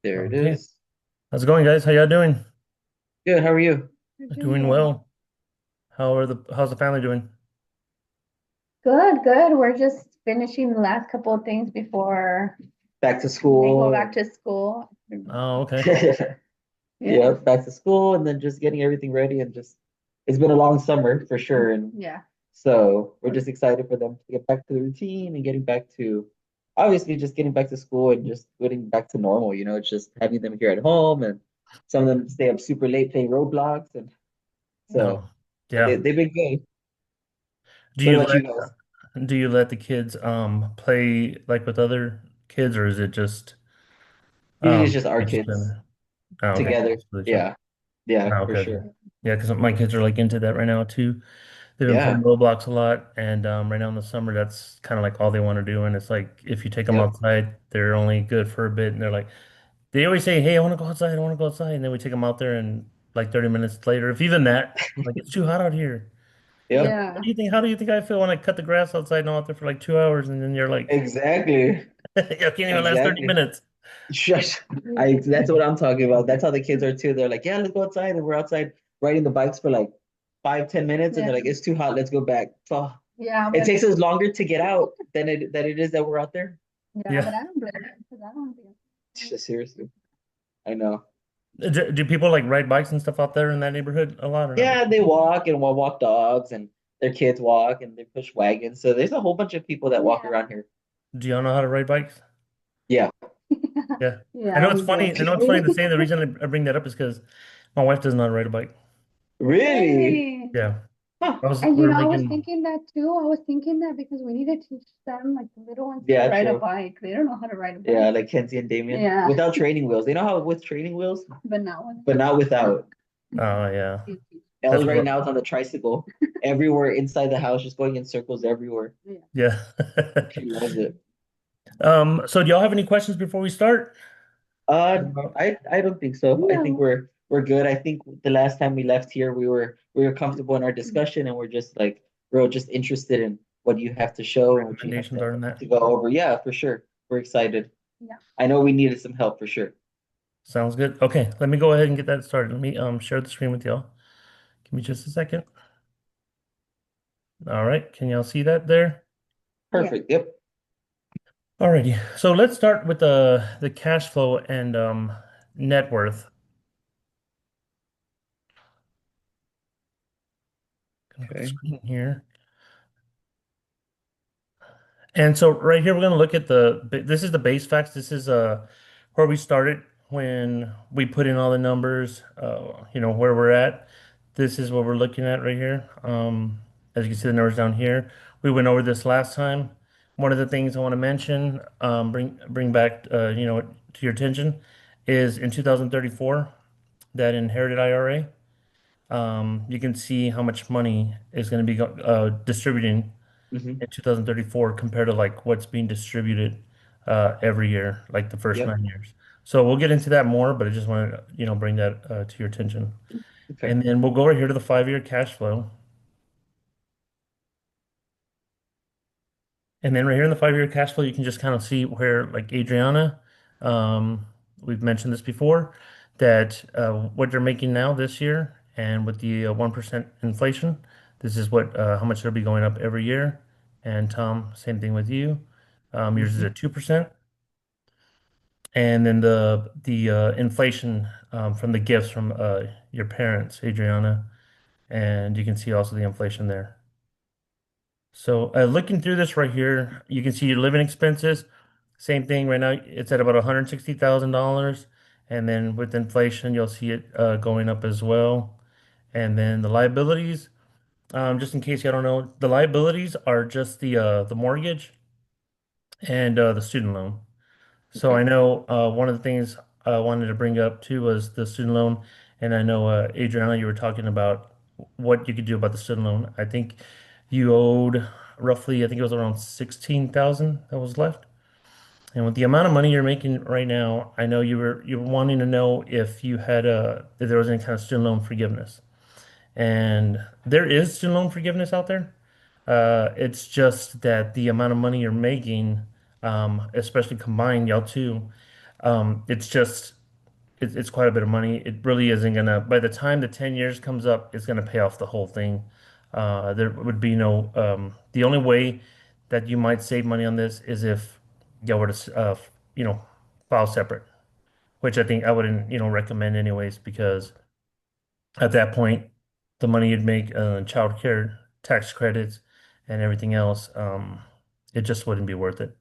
There it Okay. is. How's it going, guys? How y'all doing? Good. How are you? We're doing Doing good. well. How's the family doing? Good, good. We're just finishing the last couple of things before Back to they go school. back to school. Oh, okay. Yeah, Yeah. back to school and then just getting everything ready and just it's been a long summer for sure. And Yeah. so we're just excited for them to get back to the routine and getting back to obviously just getting back to school and just getting back to normal. It's just having them here at home and some of them stay up super late playing Roblox and so Oh, but yeah. they've been good. Do What you about you let guys? do you let the kids play like with other kids, or is it just Usually it's just our each kids other? Oh, okay. together. Just with each other. Yeah. Yeah, Oh, for okay, sure. okay. Yeah, because my kids are like into that right now too. They've been playing Yeah. Roblox a lot, and right now in the summer, that's kind of like all they want to do. And it's like if you take them Yep. outside, they're only good for a bit, and they're like, they always say, "Hey, I want to go outside. I want to go outside." And then we take them out there, and like 30 minutes later, if even that, like it's too hot out here. Like, Yep. Yeah. how do you think I feel when I cut the grass outside and I'm out there for like 2 hours, and then you're like, Exactly. I can't even last 30 Exactly. minutes. Shush. That's what I'm talking about. That's how the kids are too. They're like, yeah, let's go outside. And we're outside riding the bikes for like 5, 10 minutes, and Yeah. they're like, it's too hot, let's go back. Oh, Yeah, it but takes us longer to get out than it is that we're out there. yeah, but Yeah. I don't blame them because I don't think Seriously. I know. Do people like ride bikes and stuff out there in that neighborhood a lot or not? Yeah, they walk and we'll walk dogs and their kids walk and they push wagons. So there's a whole bunch of people that walk yeah. around here. Do y'all know how to ride bikes? Yeah. Yeah. I Yeah, know it's we do. funny. I know it's funny to say. The reason I bring that up is because my wife doesn't know how to ride a bike. Really? Really? Yeah. Huh. And We you were know, I was making, thinking that too. I was thinking that because we need to teach them, like the little ones, to Yeah, ride a true. bike. They don't know how to ride a Yeah, bike. like Kenzie and Damien Yeah, without training wheels. They know how with training wheels, but not when but not without. oh, yeah. Elle That's right what, now is on the tricycle everywhere inside the house, just going in circles everywhere. yeah. yeah. She loves it. So do y'all have any questions before we start? Uh, About I don't think so. I think No. we're good. I think the last time we left here, we were comfortable in our discussion, and we're just interested in what you have to show and what you have recommendations are in that? to go over. Yeah, for sure. We're excited. Yeah. I know we needed some help for sure. Sounds good. Okay, let me go ahead and get that started. Let me share the screen with y'all. Give me just a second. All right, can y'all see that there? Yeah. Perfect. Yep. Alrighty. So let's start with the cash flow and net worth. Gonna put the Okay. screen here. And so right here, we're going to look at this is the base facts. This is where we started when we put in all the numbers, where we're at. This is what we're looking at right here. As you can see the numbers down here. We went over this last time. One of the things I want to mention, bring back, to your attention is in 2034, that inherited IRA. You can see how much money is going to be distributing Hmm. in 2034 compared to like what's being distributed every year, like the first Yep. 9 years. So we'll get into that more, but I just wanted to, bring that to your attention. Okay. And then we'll go over here to the 5-year cash flow. And then right here in the 5-year cash flow, you can just kind of see where like Adriana, we've mentioned this before, that what you're making now this year and with the 1% inflation, this is what how much it'll be going up every year. And Tom, same thing with you. Yours is Hmm. at 2%. And then the inflation from the gifts from your parents, Adriana, and you can see also the inflation there. So looking through this right here, you can see your living expenses. Same thing right now, it's at about $160,000, and then with inflation, you'll see it going up as well. And then the liabilities, just in case you don't know, the liabilities are just the mortgage and the student loan. So I Okay. know one of the things I wanted to bring up too was the student loan, and I know Adriana, you were talking about what you could do about the student loan. I think you owed roughly, I think it was around 16,000 that was left. And with the amount of money you're making right now, I know you were wanting to know if you had if there was any kind of student loan forgiveness. And there is student loan forgiveness out there. It's just that the amount of money you're making, especially combined, y'all two, it's just it's quite a bit of money. It really isn't gonna, by the time the 10 years comes up, it's gonna pay off the whole thing. There would be no, the only way that you might save money on this is if you were to, you know, file separate, which I think I wouldn't, recommend anyways, because at that point, the money you'd make, child care tax credits and everything else, it just wouldn't be worth it.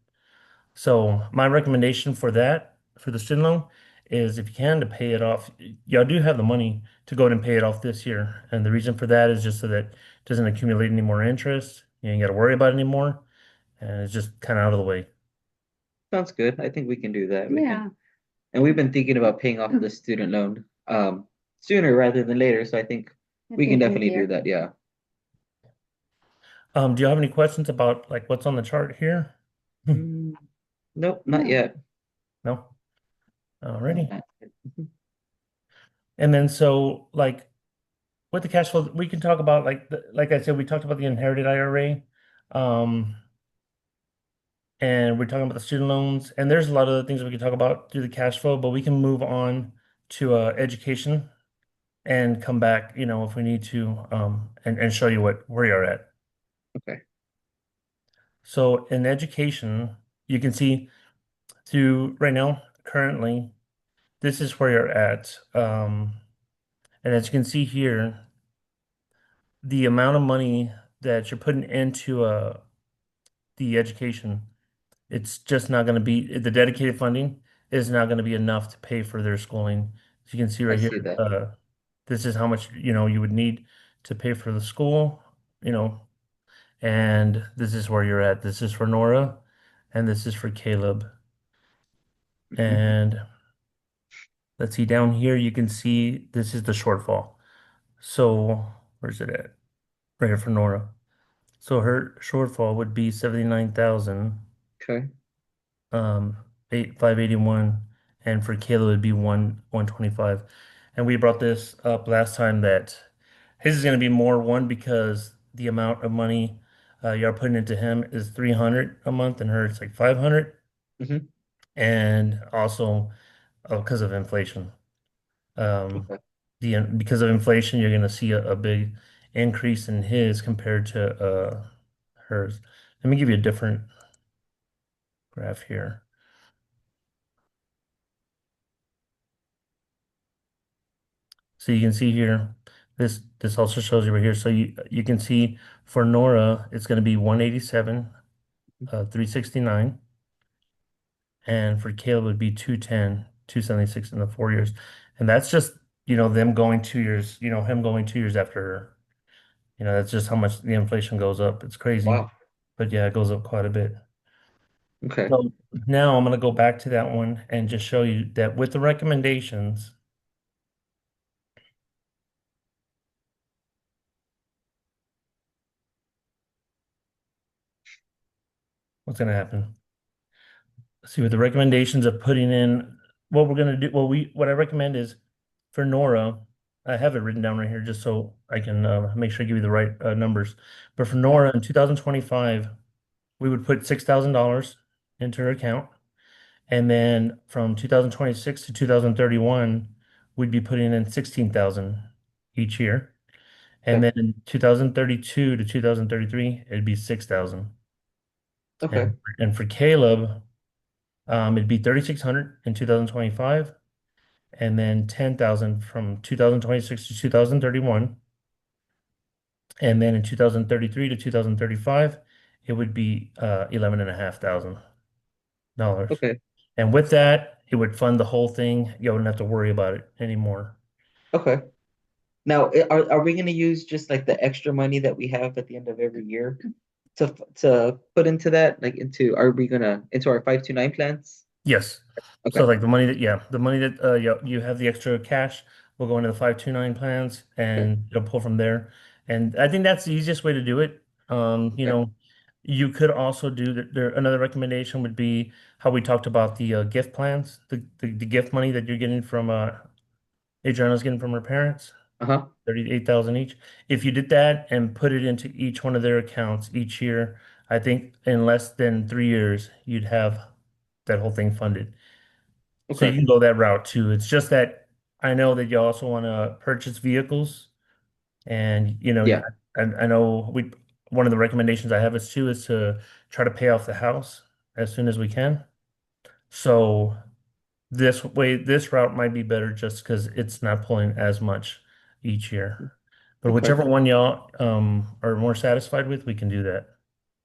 So my recommendation for that, for the student loan, is if you can to pay it off. Y'all do have the money to go ahead and pay it off this year. And the reason for that is just so that it doesn't accumulate any more interest. You ain't got to worry about it anymore. And it's just kind of out of the way. Sounds good. I think we can do that. We Yeah, can, and we've been thinking about paying off the student loan sooner rather than later. So I think it'd we be can definitely do easier. that. Yeah. Do you have any questions about like what's on the chart here? Mm, nope, not No. yet. No? No, Alrighty. not yet. And then so like with the cash flow, we can talk about like like I said, we talked about the inherited IRA. Um, and we're talking about the student loans, and there's a lot of other things we can talk about through the cash flow, but we can move on to education and come back, if we need to, and show you where you're at. Okay. So in education, you can see through right now, currently, this is where you're at. And as you can see here, the amount of money that you're putting into the education, it's just not going to be the dedicated funding is not going to be enough to pay for their schooling. As you can see I right see here, that. this is how much you would need to pay for the school, you know, and this is where you're at. This is for Nora, and this is for Caleb. Hmm. And let's see down here, you can see this is the shortfall. So where's it at? Right here for Nora. So her shortfall would be 79,000. Okay. um 581, and for Caleb it'd be 125. And we brought this up last time that his is going to be more, one because the amount of money you're putting into him is 300 a month and her it's like 500, Hmm. and also because of inflation. um Okay. because of inflation you're going to see a big increase in his compared to hers. Let me give you a different graph here. So you can see here, this also shows you right here. So you can see for Nora, it's going to be 187, 369, and for Caleb it would be 210, 276 in the 4 years. And that's just, them going 2 years, him going 2 years after her. That's just how much the inflation goes up. It's crazy. Wow. But yeah, it goes up quite a bit. Okay. So now I'm going to go back to that one and just show you that with the recommendations, what's going to happen. See, with the recommendations of putting in what we're gonna do, what I recommend is for Nora, I have it written down right here just so I can make sure I give you the right numbers. But for Okay. Nora in 2025, we would put $6,000 into her account, and then from 2026 to 2031, we'd be putting in 16,000 each year, and Okay. then in 2032 to 2033, it'd be 6,000. Okay. And for Caleb, it'd be 3,600 in 2025, and then 10,000 from 2026 to 2031. And then in 2033 to 2035, it would be 11,500 dollars. Okay. And with that, it would fund the whole thing. You wouldn't have to worry about it anymore. Okay. Now, are we going to use just like the extra money that we have at the end of every year to put into that, like into are we gonna into our 529 plans? Yes. So Okay. like the money that you have the extra cash will go into the 529 plans Okay. and you'll pull from there. And I think that's the easiest way to do it. Okay. You could also do another recommendation would be how we talked about the gift plans, the gift money that you're getting from Adriana's getting from her parents, Uh-huh. 38,000 each. If you did that and put it into each one of their accounts each year, I think in less than 3 years, you'd have that whole thing funded. So you Okay. can go that route too. It's just that I know that you also want to purchase vehicles, and Yeah. I know we one of the recommendations I have is too is to try to pay off the house as soon as we can. So this route might be better just because it's not pulling as much each year. But Okay. whichever one y'all are more satisfied with, we can do that.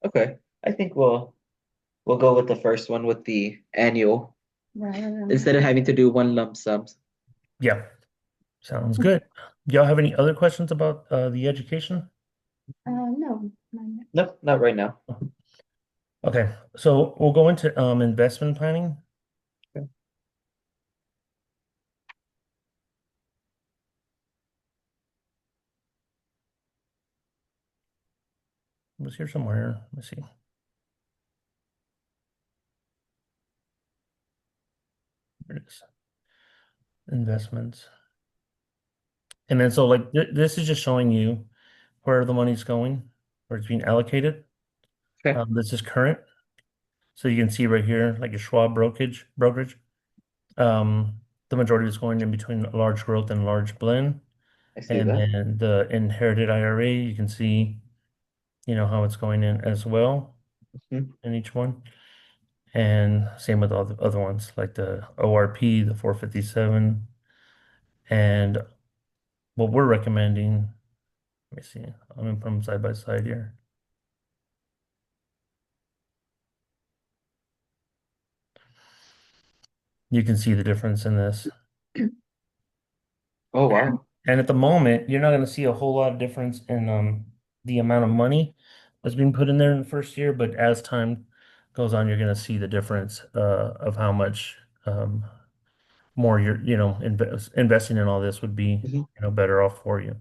Okay. I think we'll go with the first one with the annual Rather than, instead of having to do one lump sum. Yeah, sounds good. Y'all have any other questions about the education? no, not yet. No, not right now. Okay, so we'll go into investment planning. Okay. It was here somewhere. Let's see. There it is. Investments. And then so like this is just showing you where the money's going, where it's being allocated. Okay. This is current. So you can see right here, like a Schwab brokerage. Um, the majority is going in between large growth and large blend. I see And that. then the inherited IRA, you can see, how it's going in as well Mhm. in each one. And same with all the other ones, like the ORP, the 457. And what we're recommending, let me see, I'm gonna put them side by side here. You can see the difference in this. Oh wow. And at the moment, you're not going to see a whole lot of difference in the amount of money that's being put in there in the first year, but as time goes on, you're going to see the difference of how much more you're, investing in all this would be, Mhm. better off for you.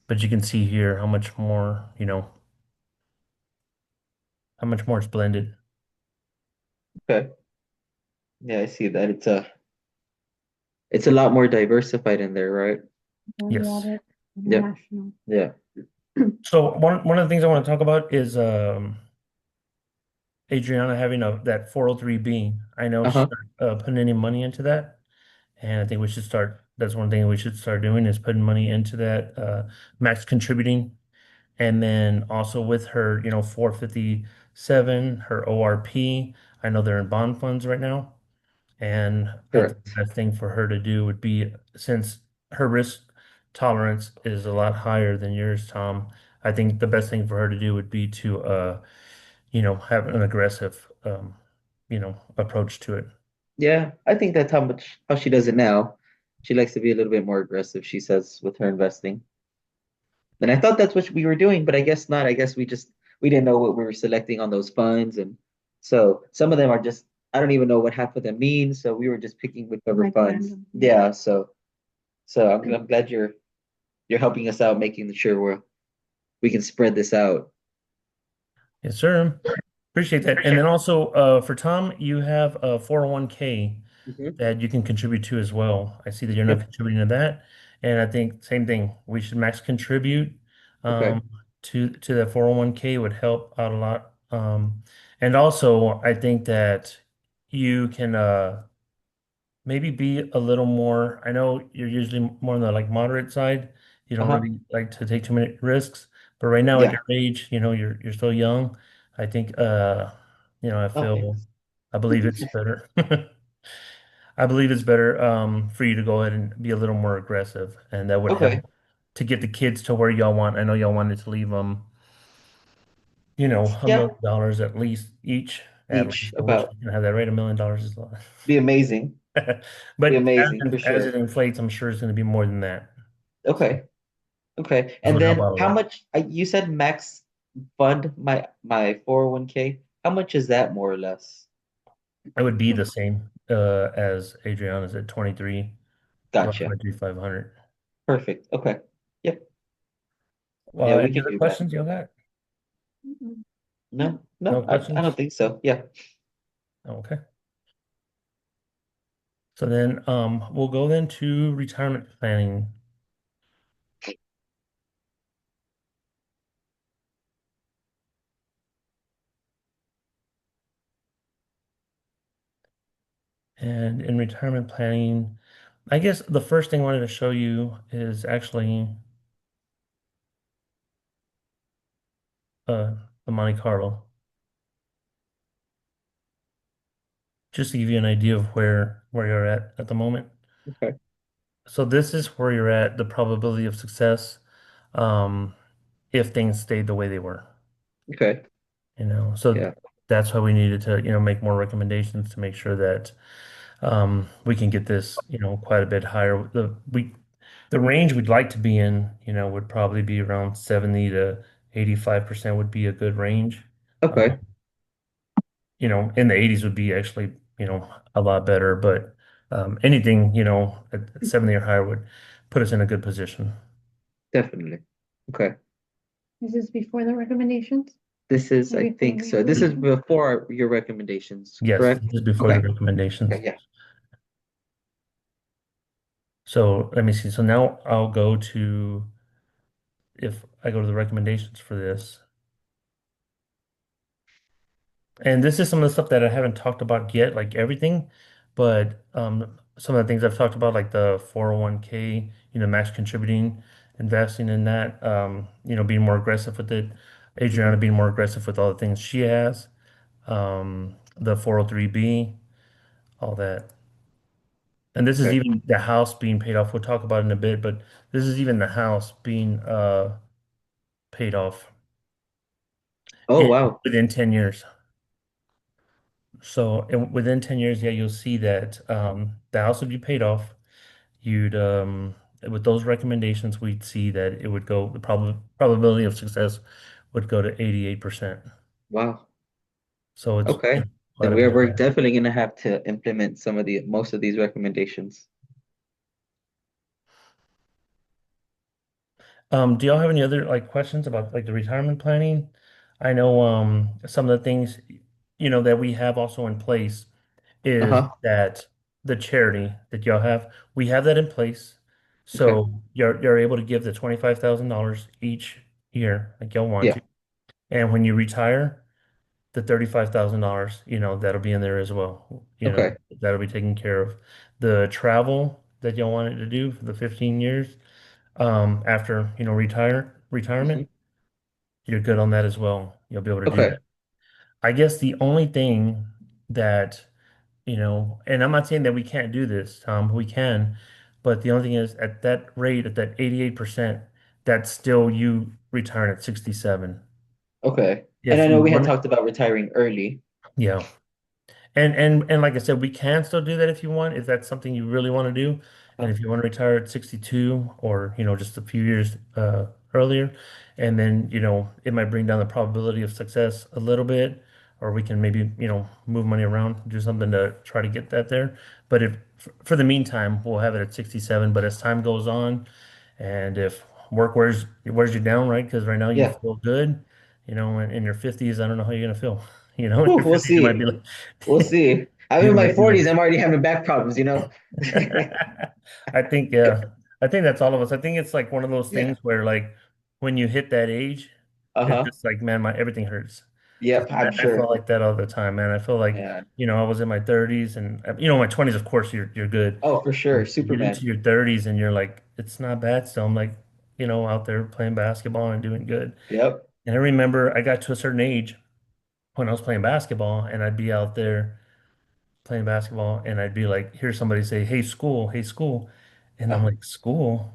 But you can see here how much more it's blended. Okay. Yeah, I see that. It's a lot more diversified in there, right? Value Yes. added, Yep. international. Yeah. So one of the things I want to talk about is Adriana having that 403B. I know she's Uh-huh. not putting any money into that. And I think we should start, that's one thing we should start doing is putting money into that, max contributing. And then also with her, 457, her ORP, I know they're in bond funds right now. And I think the Correct. best thing for her to do would be, since her risk tolerance is a lot higher than yours, Tom, I think the best thing for her to do would be to, have an aggressive, approach to it. Yeah, I think that's how she does it now. She likes to be a little bit more aggressive, she says, with her investing. And I thought that's what we were doing, but I guess not. I guess we didn't know what we were selecting on those funds. And so some of them are just I don't even know what half of them mean. So we were just picking whichever Like funds. random. Yeah, so I'm glad you're helping us out, making sure we can spread this out. Yes, sir. Appreciate that. And then also for Tom, you have a 401k Hmm. that you can contribute to as well. I see that you're not Yep. contributing to that. And I think same thing. We should max contribute Okay. um, to that 401k would help out a lot. And also, I think that you can maybe be a little more. I know you're usually more on the like moderate side. You don't Uh-huh. really like to take too many risks. But right now at Yeah. your age, you're still young. I think I Oh, feel thanks. I believe it's better. I believe it's better for you to go ahead and be a little more aggressive, and that would Okay. help to get the kids to where y'all want. I know y'all wanted to leave them, $1 Yeah. million dollars at least each, at Each least. I wish about you can have that right. $1 million is a lot. be amazing. Be But amazing for as it sure. inflates, I'm sure it's going to be more than that. Okay. Okay. This And would help then out a how lot. much you said max fund my 401k? How much is that more or less? It would be the same as Adriana's at 23, about Gotcha. 23,500. Perfect. Okay. Yep. Yeah, we Any can other do that. questions you got? Mhm. No, No no, I don't questions? think so. Yeah. Okay. So then we'll go then to retirement planning. And in retirement planning, I guess the first thing I wanted to show you is actually uh, the Monte Carlo, just to give you an idea of where you're at the moment. Okay. So this is where you're at, the probability of success, um, if things stayed the way they were, Okay. So Yeah. that's why we needed to, make more recommendations to make sure that we can get this, quite a bit higher. The range we'd like to be in, would probably be around 70 to 85% would be a good range. Okay. In the 80s would be actually, a lot better, but anything, at 70 or higher would put us in a good position. Definitely. Okay. Is this before the recommendations? This is, Or I before think we so. This approve is them? before your recommendations, Yes, correct? this is before the Okay. recommendations. Okay. Yeah. So let me see. So now I'll go to, if I go to the recommendations for this, and this is some of the stuff that I haven't talked about yet, like everything, but some of the things I've talked about, like the 401k, max contributing, investing in that, being more aggressive with it, Adriana Hmm. being more aggressive with all the things she has, the 403b, all that. And this is Okay. even the house being paid off. We'll talk about it in a bit, but this is even the house being paid off Oh, in, wow. within 10 years. So within 10 years, yeah, you'll see that the house would be paid off. You'd with those recommendations, we'd see that it would go, the probability of success would go to 88%. Wow. So it's Okay. quite Then a bit we're higher. definitely gonna have to implement most of these recommendations. Do y'all have any other like questions about like the retirement planning? I know some of the things that we have also in place is Uh-huh. that the charity that y'all have, we have that in place. Okay. So you're able to give the $25,000 each year, like y'all want Yeah. to. And when you retire, the $35,000, that'll be in there as well. Okay. That'll be taken care of. The travel that y'all wanted to do for the 15 years, after, Hmm. retirement, you're good on that as well. You'll be able to do Okay. that. I guess the only thing that and I'm not saying that we can't do this, Tom, we can, but the only thing is at that rate, at that 88%, that's still you retiring at 67. Okay. And I If know you we had want it, talked about retiring early. yeah. And like I said, we can still do that if you want, if that's something you really want to do. And Uh, if you want to retire at 62 or, just a few years earlier, and then, it might bring down the probability of success a little bit, or we can maybe, move money around, do something to try to get that there. But if for the meantime, we'll have it at 67. But as time goes on, and if work wears you down, right? Because right now you yeah. feel good, in your 50s, I don't know how you're gonna feel. In Whew, your we'll 50s, you might see. be like, We'll see. I'm you in my might be 40s. like, I'm already having back problems, you know? I think, yeah, I think that's all of us. I think it's like one of those Yeah. things where like when you hit that age, it's Uh-huh. just like, man, my everything hurts. Yep, I'm I feel sure. like that all the time, man. I feel like, Yeah. I was in my 30s and my 20s, of course, you're good. Oh, for sure. You get into Superman. your 30s and you're like, it's not bad still. I'm like, out there playing basketball and doing good. Yep. And I remember I got to a certain age when I was playing basketball and I'd be out there playing basketball and I'd be like, hear somebody say, hey, school, hey, school. And I'm Uh, like, school?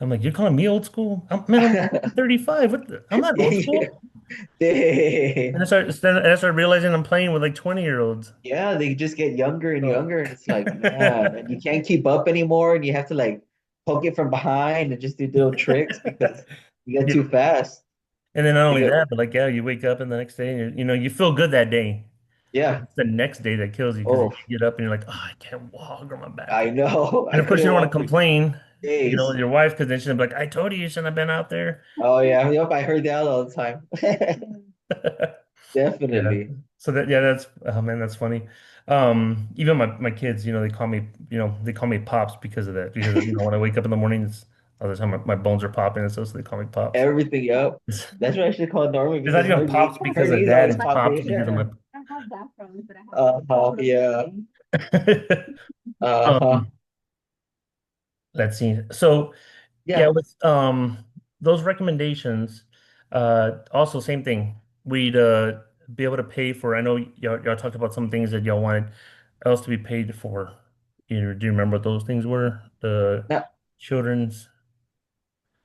I'm like, you're calling me old school? Man, I'm 35. I'm not old yeah. school. And They- I started realizing I'm playing with like 20-year-olds. yeah, they just get younger and So, younger, and it's like, man, and you can't keep up anymore, and you have to like poke it from behind and just do little tricks because you get you too fast. and then not only Yeah. that, but like, yeah, you wake up and the next day, and you feel good that day. Yeah. It's the next day that kills you because you Oh, get up and you're like, oh, I can't walk or my back I hurts. know. And I of course, you couldn't don't want to walk for complain, days. with your wife because then she'll be like, I told you shouldn't have been out there. Oh yeah. Yep. I heard that all the time. Yeah. Definitely. So that's oh man, that's funny. Even my kids, they call me Pops because of that. Because when I wake up in the mornings, all the time my bones are popping and so they call me Pops. Everything up. It's, That's what I should call Norman it's not because even Pops her because of knees dad, always it's popping. Pops because of my I have backgrounds, but I have Yeah. Uh-huh. Um, let's see. So yeah, Yeah. with those recommendations, also same thing. We'd be able to pay for. I know y'all talked about some things that y'all wanted else to be paid for. Do you remember what those things were? The Now, children's.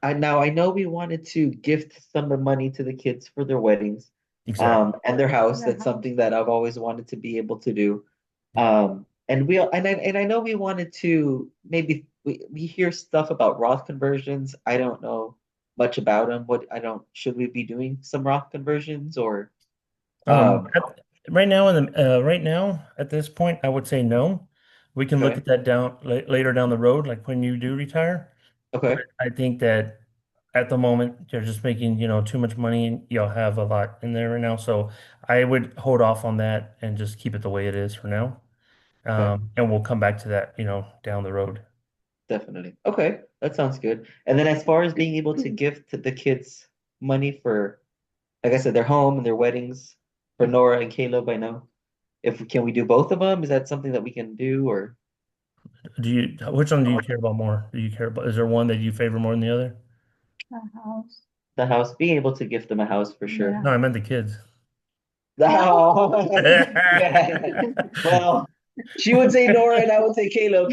I know we wanted to gift some of the money to the kids for their weddings, Exactly. and their house. Their That's house. something that I've always wanted to be able to do. And I know we wanted to maybe we hear stuff about Roth conversions. I don't know much about them. What I don't should we be doing some Roth conversions or um Right now right now at this point, I would say no. We can look okay, at that later down the road, like when you do retire. But okay, I think that at the moment you're just making, too much money and you'll have a lot in there right now. So I would hold off on that and just keep it the way it is for now. okay, And we'll come back to that, down the road. definitely. Okay, that sounds good. And then as far as being able to gift the kids money for, like I said, their home and their weddings for Nora and Caleb, I know. If can we do both of them? Is that something that we can do or Which one do you care about more? Is there one that you favor more than the other? A house. the house? Being able to gift them a house for sure. Yeah. No, I meant the kids. Oh, yeah. Well, she would say Nora and I would say Caleb.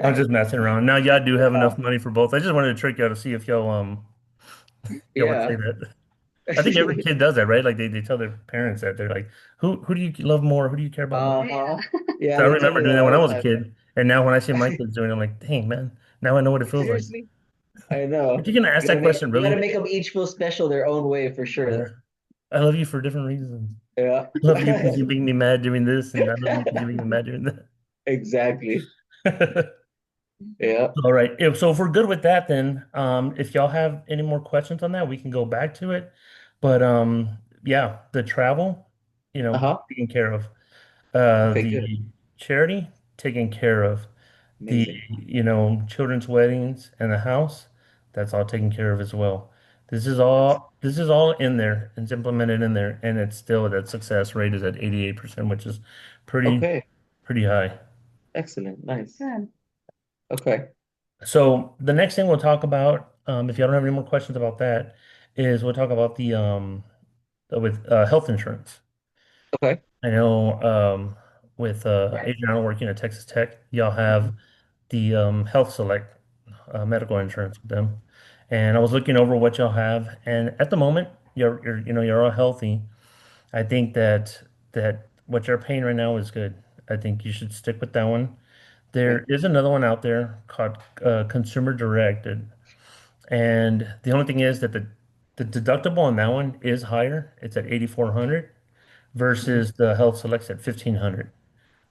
I'm just messing around. Now y'all do have Yeah. enough money for both. I just wanted to trick y'all to see if y'all would say Yeah. that. I think every kid does that, right? Like they tell their parents that they're like, who do you love more? Who do you care about more? Uh-huh. Yeah, So I they tell remember you doing that that when I all was a the kid, and now when I see my time. kids doing it, I'm like, dang man, now I know what it feels like. Seriously? I If know. you're gonna ask that question, You gotta really? make them each feel special their own way for Yeah. sure. I love you for different reasons. Yeah. I love you because you make me mad doing this, and I love you because you make me mad doing Exactly. that. Yeah. All right. So if we're good with that, then if y'all have any more questions on that, we can go back to it. But yeah, the travel, Uh-huh. taken care of. Okay, good. The charity, taken care of. The, Amazing. children's weddings and the house, that's all taken care of as well. This is all in there. It's implemented in there, and it's still that success rate is at 88%, which is pretty Okay. pretty high. Excellent. Nice. Good. Okay. So the next thing we'll talk about, if you don't have any more questions about that, is we'll talk about with health insurance. Okay. I know with Adriana working at Texas Tech, y'all have the Health Select medical insurance with them, and I was looking over what y'all have, and at the moment, you're all healthy. I think that what you're paying right now is good. I think you should stick with that one. Okay. There is another one out there called Consumer Directed. And the only thing is that the deductible on that one is higher. It's at 8,400 Mhm. versus the Health Select's at 1,500.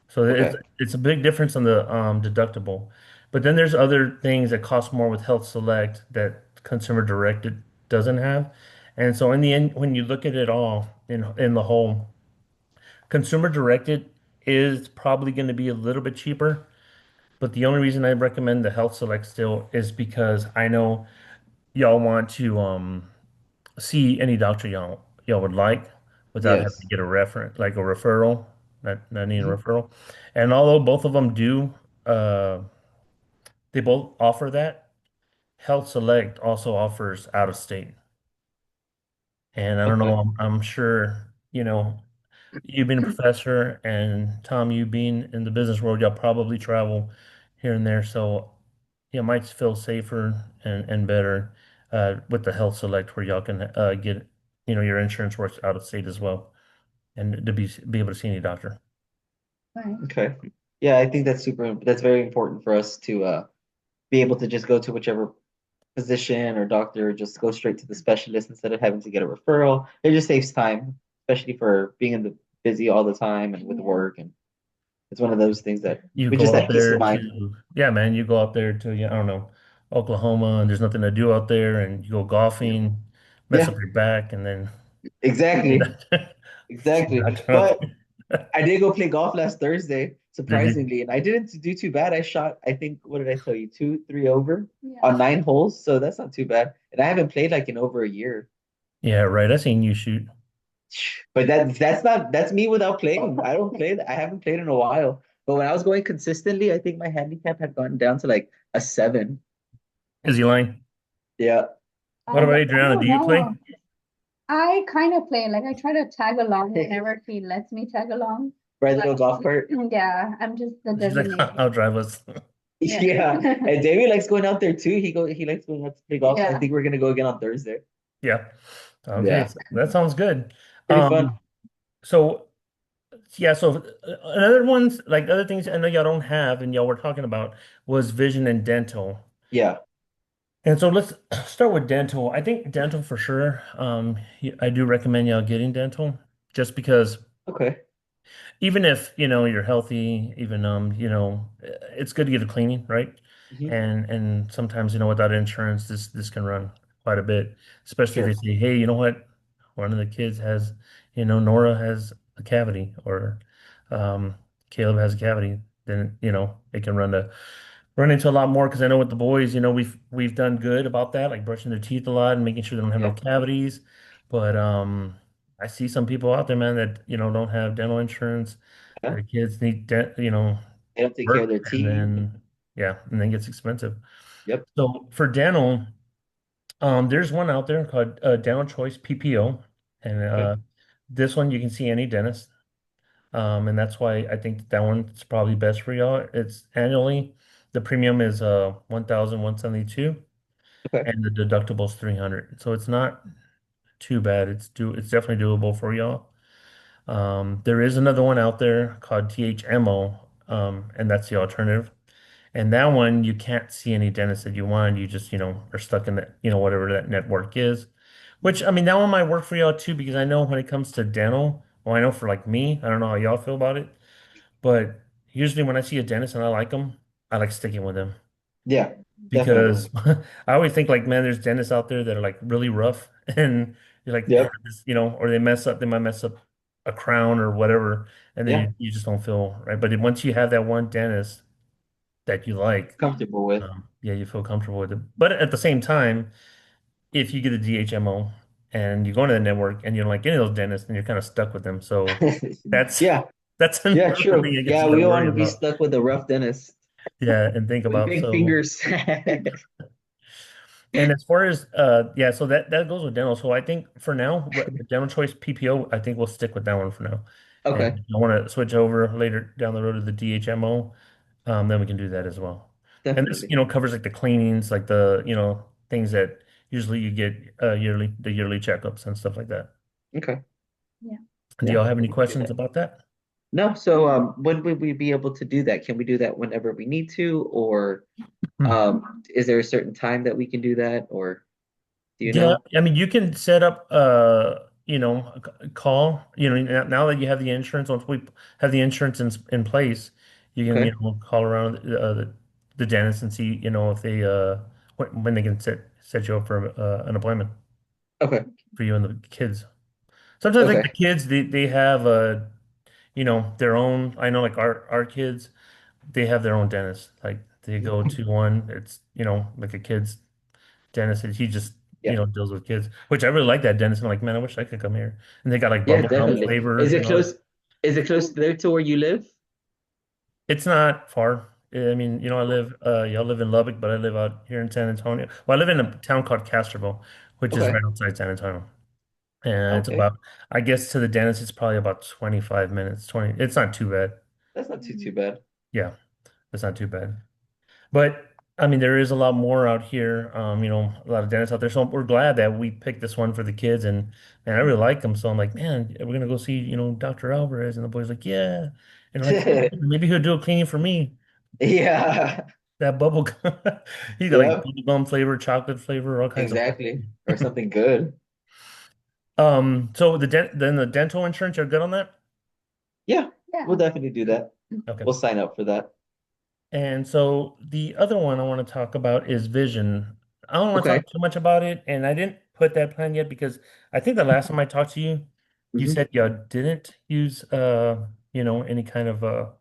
So it's Okay. it's a big difference on the deductible. But then there's other things that cost more with Health Select that Consumer Directed doesn't have. And so in the end, when you look at it all in the whole, Consumer Directed is probably going to be a little bit cheaper. But the only reason I recommend the Health Select still is because I know y'all want to see any doctor y'all would like without having to Yes. get a reference, like a referral, not needing a Mhm. referral. And although both of them uh, they both offer that. Health Select also offers out of state. And I don't know, Okay. I'm sure, you being a professor and Tom, you being in the business world, y'all probably travel here and there. So you might feel safer and better with the Health Select where y'all can get, your insurance works out of state as well and to be able to see any doctor. Right. Okay. Yeah, I think that's very important for us to be able to just go to whichever physician or doctor, just go straight to the specialist instead of having to get a referral. It just saves time, especially for being in the busy all the time and with Yeah. work. And it's one of those things that You we go just out have peace of there mind. to, yeah, man, you go out there to, yeah, I don't know, Oklahoma, and there's nothing to do out there, and you go Yeah. golfing, mess up Yeah, your back, and then see exactly. see Exactly. doctor out But there. I did go play golf last Thursday, Did you? surprisingly, and I didn't do too bad. I shot, I think, what did I tell you, two, three over Yeah. on 9 holes, so that's not too bad. And I haven't played like in over a year. Yeah, right. I seen you shoot. But that's me without playing. I don't play. I haven't played in a while. But when I was going consistently, I think my handicap had gone down to like a 7. Is he lying? Yeah. What about I Adriana? don't Do you play? know. I kind of play, like I try to tag along whenever he lets me tag along. Right, But little golf cart. yeah, I'm just the She's like, designated. I'll drive us. Yeah. Yeah. And Davey likes going out there too. He likes going out to play golf. So I Yeah. think we're gonna go again on Thursday. Yeah. Okay, Yeah. so that sounds good. Pretty fun. So yeah, so another ones like other things I know y'all don't have and y'all were talking about was vision and dental. Yeah. And so let's start with dental. I think dental for sure. I do recommend y'all getting dental just because Okay. even if, you're healthy, even it's good to get a cleaning, right? Hmm. And sometimes, without insurance, this can run quite a bit, especially if they Sure. say, hey, you know what? One of the kids has, Nora has a cavity or um Caleb has a cavity, then, it can run into a lot more because I know with the boys, we've done good about that, like brushing their teeth a lot and making sure they don't have no Yeah. cavities. But I see some people out there, man, that don't have dental insurance. Yeah. Their kids need They don't take care of work, their and teeth. then yeah, and then it gets expensive. Yep. So for dental, there's one out there called Dental Choice PPO, and Okay. this one you can see any dentist. And that's why I think that one's probably best for y'all. It's annually, the premium is 1,172 Okay. and the deductible is 300. So it's not too bad. It's definitely doable for y'all. There is another one out there called THMO, and that's the alternative. And that one you can't see any dentist that you want. You just, are stuck in that, whatever that network is. Which I mean that one might work for y'all too, because I know when it comes to dental, well, I know for like me, I don't know how y'all feel about it. But usually when I see a dentist and I like them, I like sticking with them Yeah. Definitely. because I always think like, man, there's dentists out there that are like really rough and you're like, man, Yep. or they might mess up a crown or whatever, and then Yeah. you just don't feel right. But once you have that one dentist that you like, Comfortable with. yeah, you feel comfortable with it. But at the same time, if you get a DHMO and you go into the network and you don't like any of those dentists, then you're kind of stuck with them. So that's Yeah. that's Yeah. another True. thing I guess Yeah. you got We to don't want worry to be about. stuck with a rough dentist Yeah, and think with about big so. fingers. And as far as yeah, so that goes with dental. So I think for now, the dental choice PPO, I think we'll stick with that one for now. And Okay. if you want to switch over later down the road to the DHMO, then we can do that as well. And this, Definitely. covers like the cleanings, like the, things that usually you get the yearly checkups and stuff like that. Okay. Yeah. Do Yeah. y'all have any We can do questions that. about that? No. So when would we be able to do that? Can we do that whenever we need to, or Hmm. is there a certain time that we can do that, or do you Yeah, know? I mean, you can set up, a call, now that you have the insurance, once we have the insurance in place, you can, Okay. call around the dentist and see, if they, when they can set you up for an appointment Okay. for you and the kids. Sometimes like the Okay. kids, they have, their own, I know like our kids, they have their own dentist. Like they go to one, it's, like a kid's dentist, and he just, Yeah. deals with kids, which I really like that dentist. I'm like, man, I wish I could come here. And they got like Yeah, bubble gum definitely. flavor Is and it all. close? Is it close there to where you live? It's not far. I mean, y'all live in Lubbock, but I live out here in San Antonio. Well, I live in a town called Castroville, which is Okay. right outside San Antonio. And it's Okay. about, I guess to the dentist, it's probably about 25 minutes, 20. It's not too bad. That's not too bad. Yeah, it's not too bad. But I mean, there is a lot more out here. A lot of dentists out there. So we're glad that we picked this one for the kids, and man, I really like them. So I'm like, man, we're gonna go see, Dr. Alvarez, and the boy's like, yeah, and I'm like, "Yeah, maybe he'll do a cleaning for me. Yeah. That bubble gum, he got like Yep. bubble gum flavor, chocolate flavor, all kinds of Exactly. Or flavor. something good. So then the dental insurance, you're good on that? Yeah. We'll Yeah. definitely do that. Okay. We'll sign up for that. And so the other one I want to talk about is vision. I don't want to Okay. talk too much about it, and I didn't put that plan yet because I think the last time I talked to you, you Hmm. said you didn't use any kind of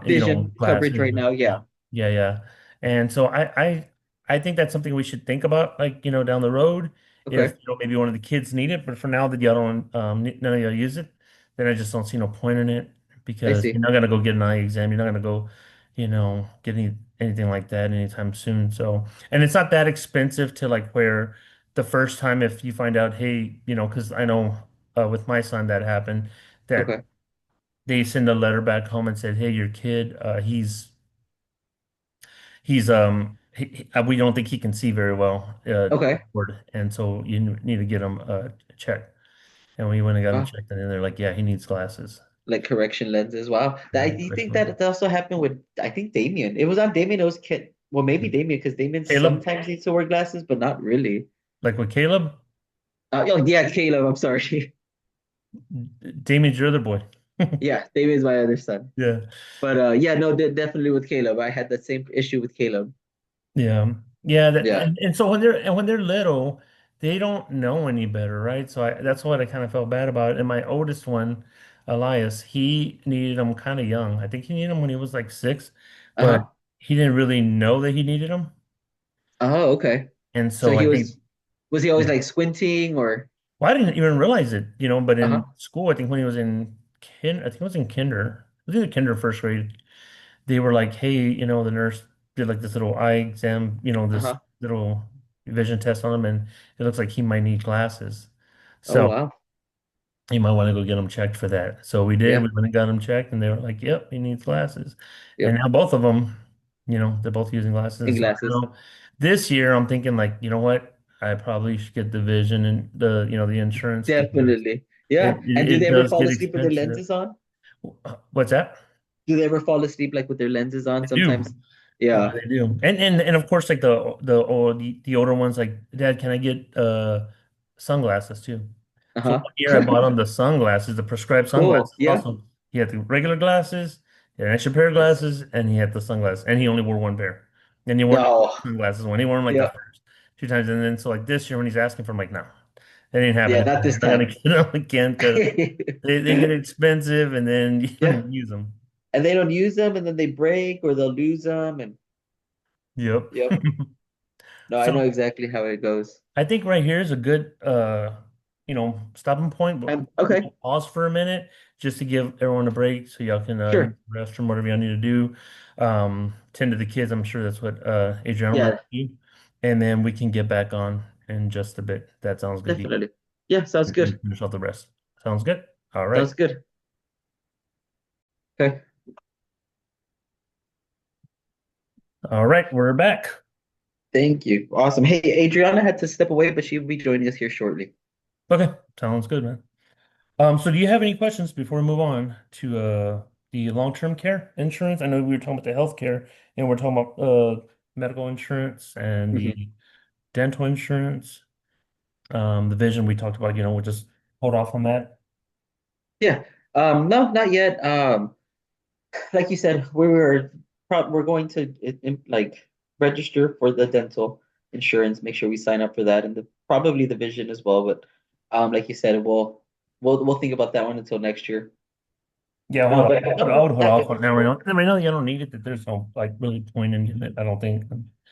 Vision coverage glasses. right now. Yeah, Yeah. yeah, yeah. And so I think that's something we should think about, like, down the road. If Okay. maybe one of the kids need it, but for now that y'all don't none of y'all use it, then I just don't see no point in it I because you're see. not gonna go get an eye exam. You're not gonna go, get anything like that anytime soon. So, and it's not that expensive to like where the first time if you find out, hey, because I know with my son that happened that Okay. they send a letter back home and said, hey, your kid, we don't think he can see very well, Okay. and so you need to get him checked. And we went and got him Wow. checked, and then they're like, yeah, he needs glasses. Like correction lenses. Wow. That you think that it also happened with I think Damien. It was on Damien. It was Kit. Well, maybe Damien because Damien Caleb, sometimes needs to wear glasses, but not really. like with Caleb, Oh yeah, Caleb. I'm sorry. Damien's your other boy. Yeah, Damien's my other son. Yeah. But yeah, no, definitely with Caleb. I had that same issue with Caleb. Yeah. Yeah, Yeah. and so when they're little, they don't know any better, right? So that's what I kind of felt bad about. And my oldest one, Elias, he needed them kind of young. I think he needed them when he was like 6, but Uh-huh. he didn't really know that he needed them. Oh, okay. And So so he I think, was he always yeah. like squinting or Well, I didn't even realize it, but uh-huh. in school, I think when he was in I think it was in kinder, I think in kinder first grade, they were like, hey, the nurse did like this little eye exam, this Uh-huh. little vision test on him, and it looks like he might need glasses. Oh So wow. you might want to go get him checked for that. So we did. Yeah. We went and got him checked, and they were like, yep, he needs glasses. And Yep. now both of them, they're both using In glasses. So glasses. now this year, I'm thinking like, you know what? I probably should get the vision and the insurance because Definitely. it, Yeah. And it, do it they ever does fall get asleep with their expensive. lenses on? What's that? Do they ever fall asleep like with their lenses on They do. sometimes? Yeah, Yeah. they do. And of course, like the older ones, like, Dad, can I get sunglasses too? So Uh-huh. one year I bought him the sunglasses, the prescribed Cool. sunglasses. Yeah. Also, he had the regular glasses, he had an extra pair of glasses, and he had the sunglasses. And he only wore one pair. And he wore Oh, sunglasses when he wore them like the yeah. first 2 times. And then so like this year when he's asking for them, like, no, that ain't Yeah, happening. not I'm this not gonna time. get them again because they get expensive and then you don't Yeah. even use them. And they don't use them and then they break or they'll lose them and Yep. yep. No, I So know exactly how it goes. I think right here is a good stopping point. But Okay. we'll pause for a minute just to give everyone a break so y'all can use Sure. the restroom, whatever y'all need to do. Tend to the kids. I'm sure that's what Adriana wanted Yeah, to do. And then we can get back on in just a bit. That sounds good to you. definitely. Yeah, sounds And good. finish off the rest. Sounds good. All right. Sounds good. Okay. All right, we're back. Thank you. Awesome. Hey, Adriana had to step away, but she'll be joining us here shortly. Okay, sounds good, man. So do you have any questions before we move on to the long-term care insurance? I know we were talking about the healthcare and we're talking about medical insurance and Mhm. the dental insurance. The vision we talked about, we'll just hold off on that. Yeah. No, not yet. Like you said, we're going to like register for the dental insurance, make sure we sign up for that and probably the vision as well. But like you said, we'll think about that one until next year. Yeah, hold on. But I would hold not off good. on now. Right now you don't need it. That there's no like really point in getting it. I don't think.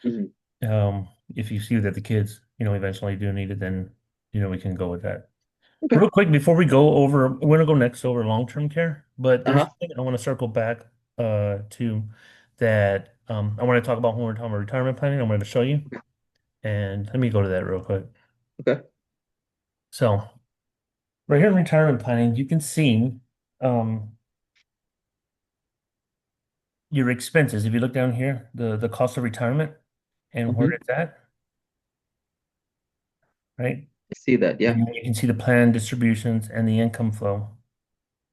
Mhm. If you see that the kids, eventually do need it, then we can go with that. Okay. Real quick, before we go over, we're gonna go next over long-term care, but there's Uh-huh. something I want to circle back to that I want to talk about when we're talking about retirement planning. I'm going to show you, and let me go to that real quick. Okay. So right here in retirement planning, you can see um, your expenses. If you look down here, the cost of retirement and where Hmm. it's at, right? I see that. Yeah. And then you can see the plan distributions and the income flow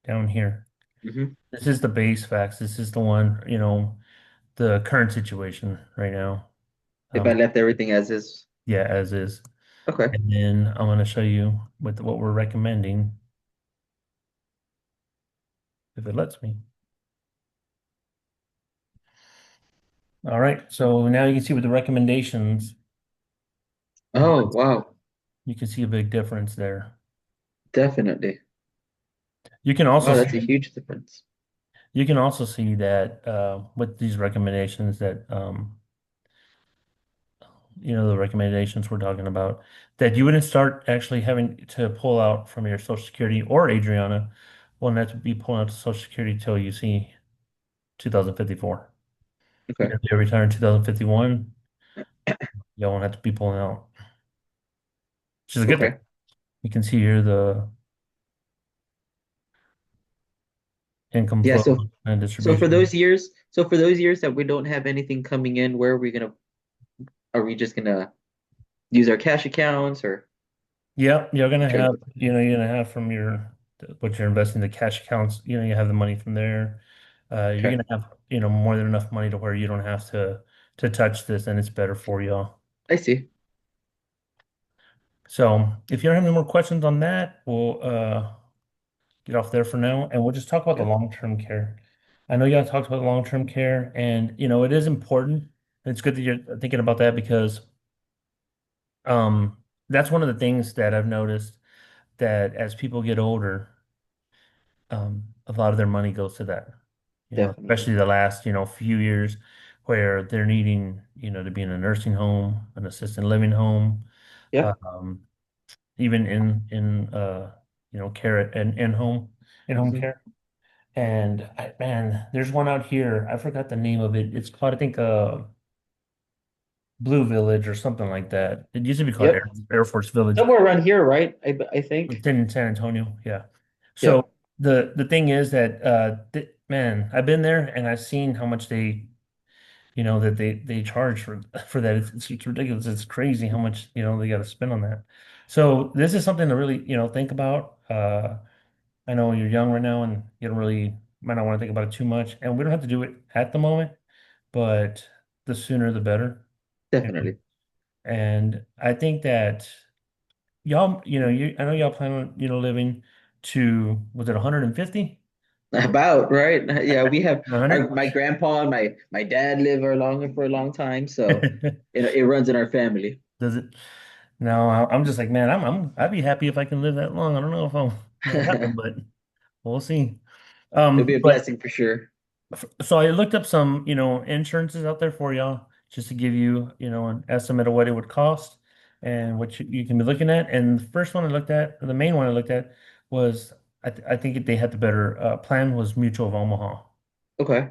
down here. Hmm. This is the base facts. This is the one, the current situation right now. If I Um, left everything as is. yeah, as is. Okay. And then I'm going to show you with what we're recommending, if it lets me. All right. So now you can see with the recommendations, Oh, what wow. you can see a big difference there. Definitely. You can also Wow, that's a see huge difference. you can also see that with these recommendations that the recommendations we're talking about, that you wouldn't start actually having to pull out from your Social Security, or Adriana won't have to be pulling out to Social Security till you see 2054. Okay. If you retire in 2051, you won't have to be pulling out, which is a good thing. Okay. You can see here the income Yeah, flow so and so for distribution. those years, that we don't have anything coming in, where are we gonna are we just gonna use our cash accounts or Yeah, you're gonna trade? have, you're gonna have from your what you're investing the cash accounts, you have the money from there. You're Okay. gonna have, more than enough money to where you don't have to touch this, and it's better for you. I see. So if you don't have any more questions on that, we'll get off there for now, and we'll just talk about the Yeah, long-term care. I know y'all talked about long-term care, and it is important. It's good that you're thinking about that because that's one of the things that I've noticed, that as people get older, a lot of their money goes to that. definitely. Especially the last, few years where they're needing, to be in a nursing home, an assisted living home, Yeah. um, even in care and in home Hmm. care. And man, there's one out here. I forgot the name of it. It's called, I think, Blue Village or something like that. It used to be called Yep. Air Force Village. Somewhere around here, right? I think. It's in San Antonio. Yeah. Yep. So the thing is that man, I've been there and I've seen how much that they charge for that. It's ridiculous. It's crazy how much, they got to spend on that. So this is something to really, think about. I know you're young right now and you don't really might not want to think about it too much. And we don't have to do it at the moment, but the sooner the better. You know? Definitely. And I think that y'all, I know y'all plan on, living to, was it 150? About, right? Yeah, we have our 100? my grandpa and my dad live our longer for a long time, so it runs in our family. Does it? No, I'm just like, man, I'd be happy if I can live that long. I don't know if that'll happen, It'll but we'll see. be a But blessing for sure. so I looked up some, insurances out there for y'all, just to give you, an estimate of what it would cost and what you can be looking at. And the first one I looked at, or the main one I looked at, was I think they had the better plan, was Mutual of Omaha. Okay.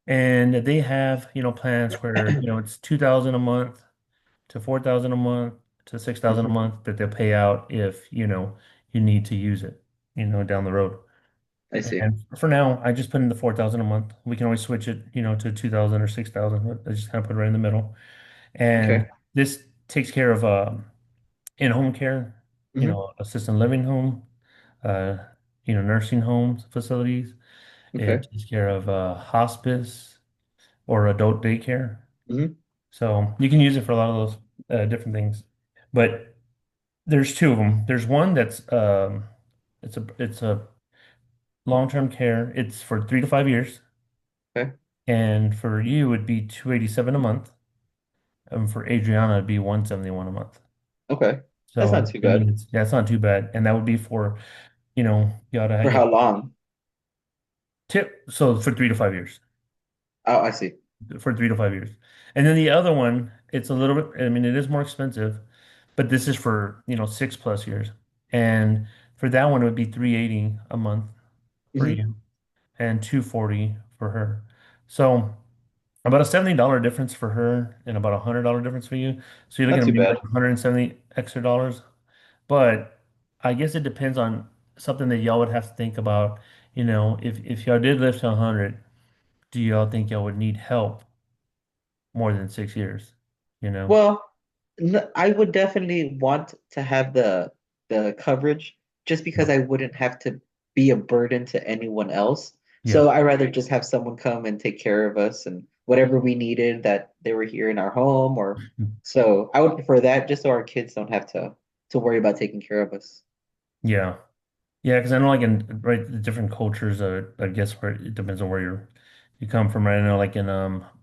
And they have, plans where, it's 2,000 a month to 4,000 a month to 6,000 a Hmm. month that they'll pay out if, you need to use it, down the road. I see. And for now, I just put in the 4,000 a month. We can always switch it, to 2,000 or 6,000. I just kind of put it right in the middle. And Okay. this takes care of in-home care, Hmm. assisted living home, uh, nursing homes, facilities. Okay. It takes care of hospice or adult daycare. Hmm. So you can use it for a lot of those different things. But there's two of them. There's one that's it's a long-term care. It's for 3 to 5 years, Okay. and for you it'd be 287 a month, and for Adriana it'd be 171 a month. Okay. That's not So too I mean, bad. that's not too bad, and that would be for you ought to For get how long? tip. So for 3 to 5 years, Oh, I see. for 3 to 5 years, and then the other one, it's a little bit. I mean, it is more expensive, but this is for 6 plus years, and for that one it would be 380 a month for Hmm. you and 240 for her. So about a $70 difference for her and about $100 difference for you. So you're Not looking at too maybe bad. like 170 extra dollars. But I guess it depends on something that y'all would have to think about. If y'all did live to 100, do y'all think y'all would need help more than 6 years? You know? Well, I would definitely want to have the coverage just Yeah. because I wouldn't have to be a burden to anyone else. Yeah. So I rather just have someone come and take care of us and whatever we needed that they were here in our home or so I would prefer that just so our kids don't have to worry about taking care of us. Yeah. Yeah, because I know like in right the different cultures, I guess where it depends on where you come from. Right? I know like in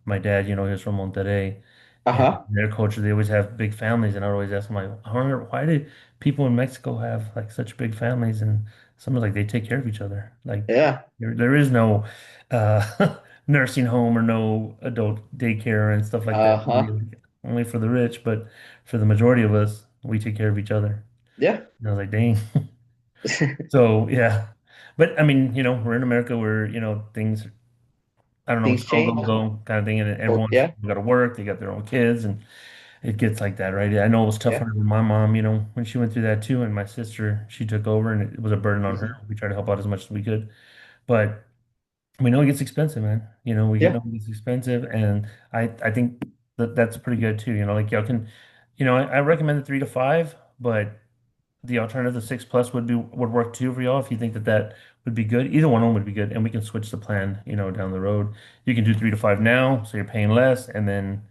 my dad, he's from Monterrey, and Uh-huh. their culture they always have big families, and I always ask them like, I wonder why do people in Mexico have like such big families, and some like they take care of each other. Like Yeah. there is no nursing home or no adult daycare and stuff like that. Uh-huh. only for the rich, but for the majority of us, we take care of each other. Yeah. And I was like, dang. So yeah. But I mean, we're in America where, things, I don't know, Things go, change. go kind of thing. And Oh, everyone's yeah. got to work, they got their own kids, and it gets like that, right? I know it was tough Yeah. on my mom, when she went through that too. And my sister, she took over and it was a burden on her. Hmm. We tried to help out as much as we could. But we know it gets expensive, man. We Yeah. know it gets expensive. And I think that that's pretty good too. Like y'all can, I recommend the 3 to 5, but the alternative, the 6 plus would work too for y'all if you think that that would be good. Either one of them would be good, and we can switch the plan, down the road. You can do 3 to 5 now, so you're paying less, and then,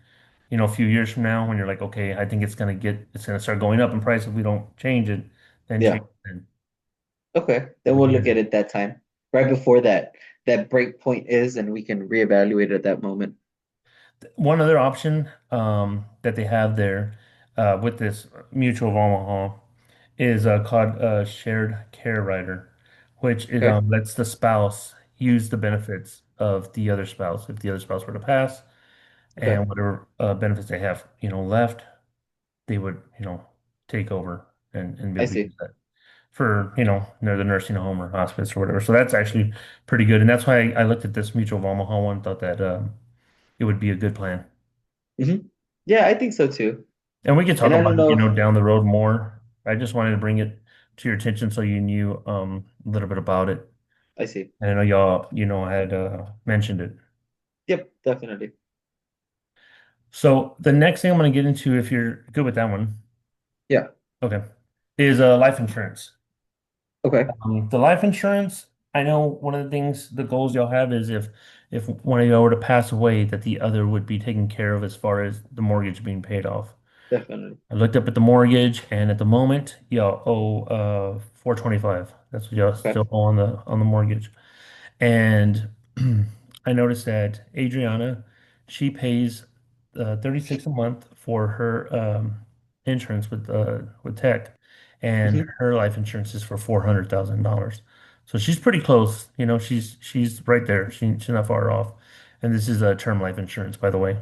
a few years from now, when you're like, okay, I think it's gonna start going up in price if we don't change it, then change Yeah. it. Then. Okay. Then But we'll look yeah. at it that time, right before that break point is, and we can reevaluate at that moment. One other option that they have there with this Mutual of Omaha is called a shared care rider, which it Okay. lets the spouse use the benefits of the other spouse if the other spouse were to pass, Okay. and whatever benefits they have, left, they would, take over and be I able to see. use that for, near the nursing home or hospice or whatever. So that's actually pretty good, and that's why I looked at this Mutual of Omaha one, thought that it would be a good plan. Hmm. Yeah, I think so too. And we could talk And I about don't it, know. down the road more. I just wanted to bring it to your attention so you knew a little bit about it. I see. And I know y'all, had mentioned it. Yep, definitely. So the next thing I'm going to get into, if you're good with that one, Yeah. okay, is life insurance. Okay. The life insurance, I know one of the things, the goals y'all have is if one of y'all were to pass away, that the other would be taken care of as far as the mortgage being paid off. Definitely. I looked up at the mortgage, and at the moment, y'all owe 425. That's what y'all Okay. still owe on the mortgage. And I noticed that Adriana, she pays 36 a month for her insurance with Tech, and Hmm. her life insurance is for $400,000. So she's pretty close. She's right there. She's not far off. And this is a term life insurance, by the way.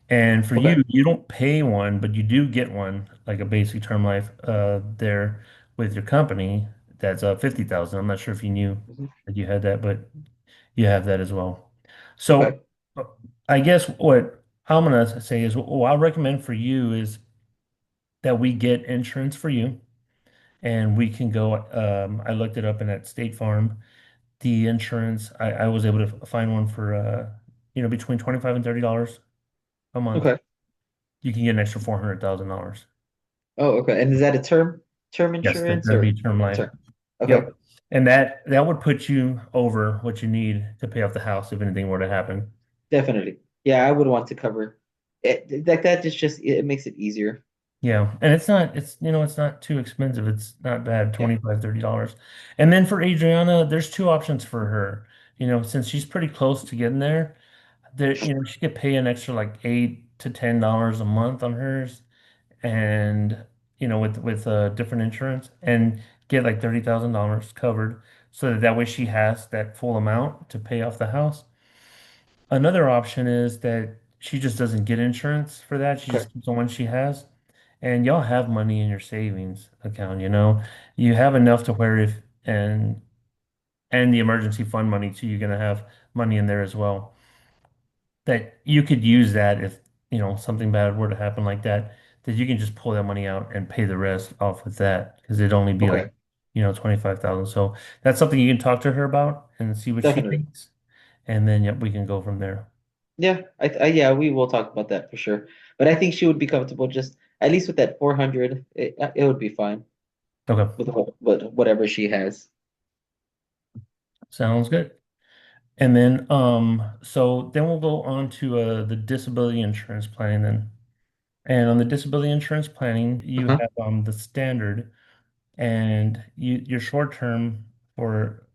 And for Okay. you, you don't pay one, but you do get one, like a basic term life, there with your company. That's 50,000. I'm not sure if you knew Hmm. that you had that, but you have that as well. So Okay. uh, I guess what I'm gonna say is what I recommend for you is that we get insurance for you, and we can go. I looked it up in at State Farm. The insurance, I was able to find one for between 25 and $30 a month. Okay. You can get an extra $400,000. Oh, okay. And is that a term Yes, insurance that'd be or term life. term? Okay. Yep. And that would put you over what you need to pay off the house if anything were to happen. Definitely. Yeah, I would want to cover it like that. Just it makes it easier. Yeah. And it's not too expensive. It's not bad, Yeah. 25, $30. And then for Adriana, there's two options for her. Since she's pretty close to getting there, she could pay an extra like $8 to $10 a month on hers, and with different insurance, and get like $30,000 covered, so that way she has that full amount to pay off the house. Another option is that she just doesn't get insurance for that. She Okay. just keeps the one she has. And y'all have money in your savings account. You have enough to where if and the emergency fund money too, you're gonna have money in there as well, that you could use that if something bad were to happen like that, that you can just pull that money out and pay the rest off with that, because it'd only be like Okay. 25,000. So that's something you can talk to her about and see what she Definitely. thinks, and then yep, we can go from there. Yeah. Yeah, we will talk about that for sure. But I think she would be comfortable just at least with that 400. It would be fine Okay, with whatever she has. sounds good. And then so then we'll go on to the disability insurance planning then. And on the disability insurance planning, you Uh-huh. have the standard, and your short term for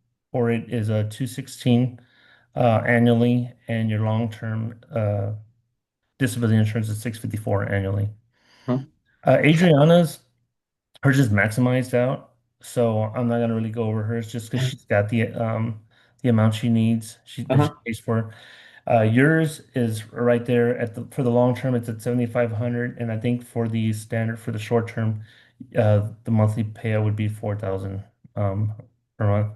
it is a 216 annually, and your long term disability insurance is 654 annually. Huh? Adriana's, hers is maximized out, so I'm not gonna really go over hers just because she's got the amount she needs, that she Uh-huh. pays for. Yours is right there at the for the long term, it's at 7,500, and I think for the standard for the short term, the monthly payout would be 4,000 per month.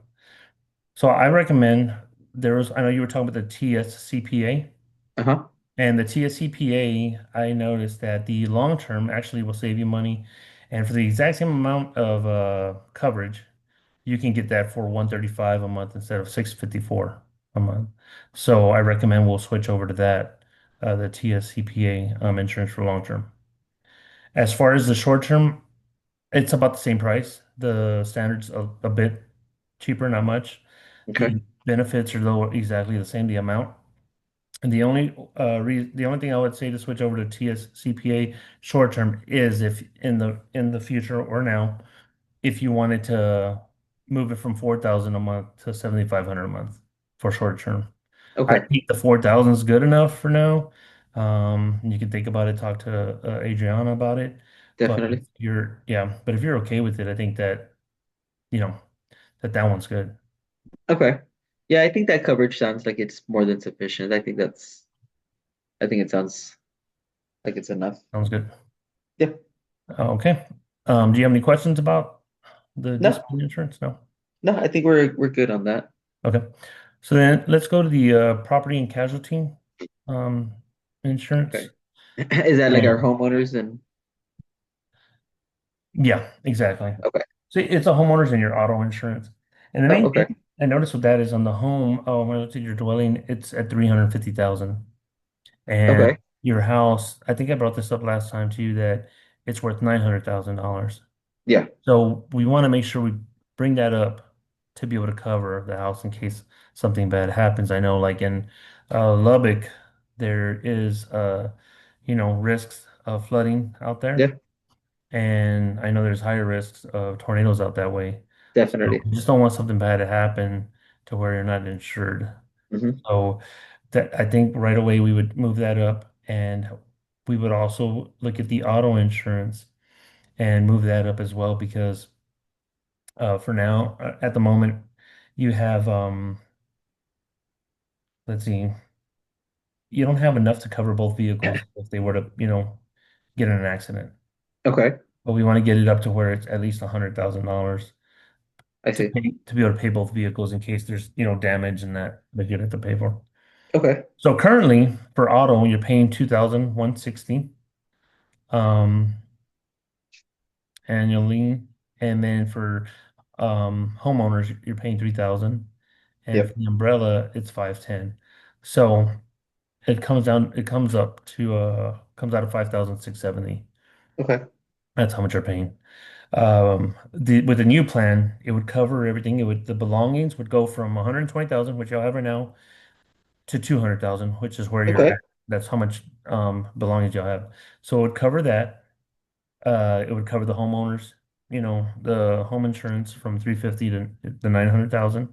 So I recommend I know you were talking about the TSCPA, Uh-huh. and the TSCPA, I noticed that the long term actually will save you money, and for the exact same amount of coverage, you can get that for 135 a month instead of 654 a month. So I recommend we'll switch over to that, the TSCPA insurance for long term. As far as the short term, it's about the same price. The standard's a bit cheaper, not much. Okay. The benefits are though exactly the same, the amount. And the only thing I would say to switch over to TSCPA short term is if in the future or now, if you wanted to move it from 4,000 a month to 7,500 a month for short term. I Okay. think the 4,000 is good enough for now. You can think about it, talk to Adriana about it. But if Definitely. but if you're okay with it, I think that, you know, that one's good. Okay. Yeah, I think that coverage sounds like it's more than sufficient. I think it sounds like it's enough. Sounds good. Yeah. Okay. Do you have any questions about the No, disability insurance? No. no, I think we're good on that. Okay. So then let's go to the property and casualty um, Okay. insurance. Is that like our And homeowners and yeah, exactly. okay. So it's a homeowners and your auto insurance. And the Oh, main okay. thing I noticed with that is on the home, when I looked at your dwelling, it's at 350,000. And Okay. your house, I think I brought this up last time to you that it's worth $900,000. Yeah. So we want to make sure we bring that up to be able to cover the house in case something bad happens. I know, like in Lubbock, there is risks of flooding out there, Yeah, and I know there's higher risks of tornadoes out that way. So definitely. we just don't want something bad to happen to where you're not insured. Hmm. So that I think right away we would move that up, and we would also look at the auto insurance and move that up as well because for now, at the moment, you have let's see, you don't have enough to cover both vehicles if they were to, get in an accident. Okay. But we want to get it up to where it's at least $100,000 I see. to be able to pay both vehicles in case there's, damage and that you'd have to pay for. Okay. So currently for auto, you're paying 2,160 um annually, and then for homeowners, you're paying 3,000, and for Yep. the umbrella, it's 510. So it comes out of 5,670. Okay. That's how much you're paying. With the new plan, it would cover everything. The belongings would go from 120,000, which y'all have right now, to 200,000, which is where you're Okay. at. That's how much belongings y'all have. So it would cover that. It would cover the homeowners, the home insurance from 350 to the 900,000.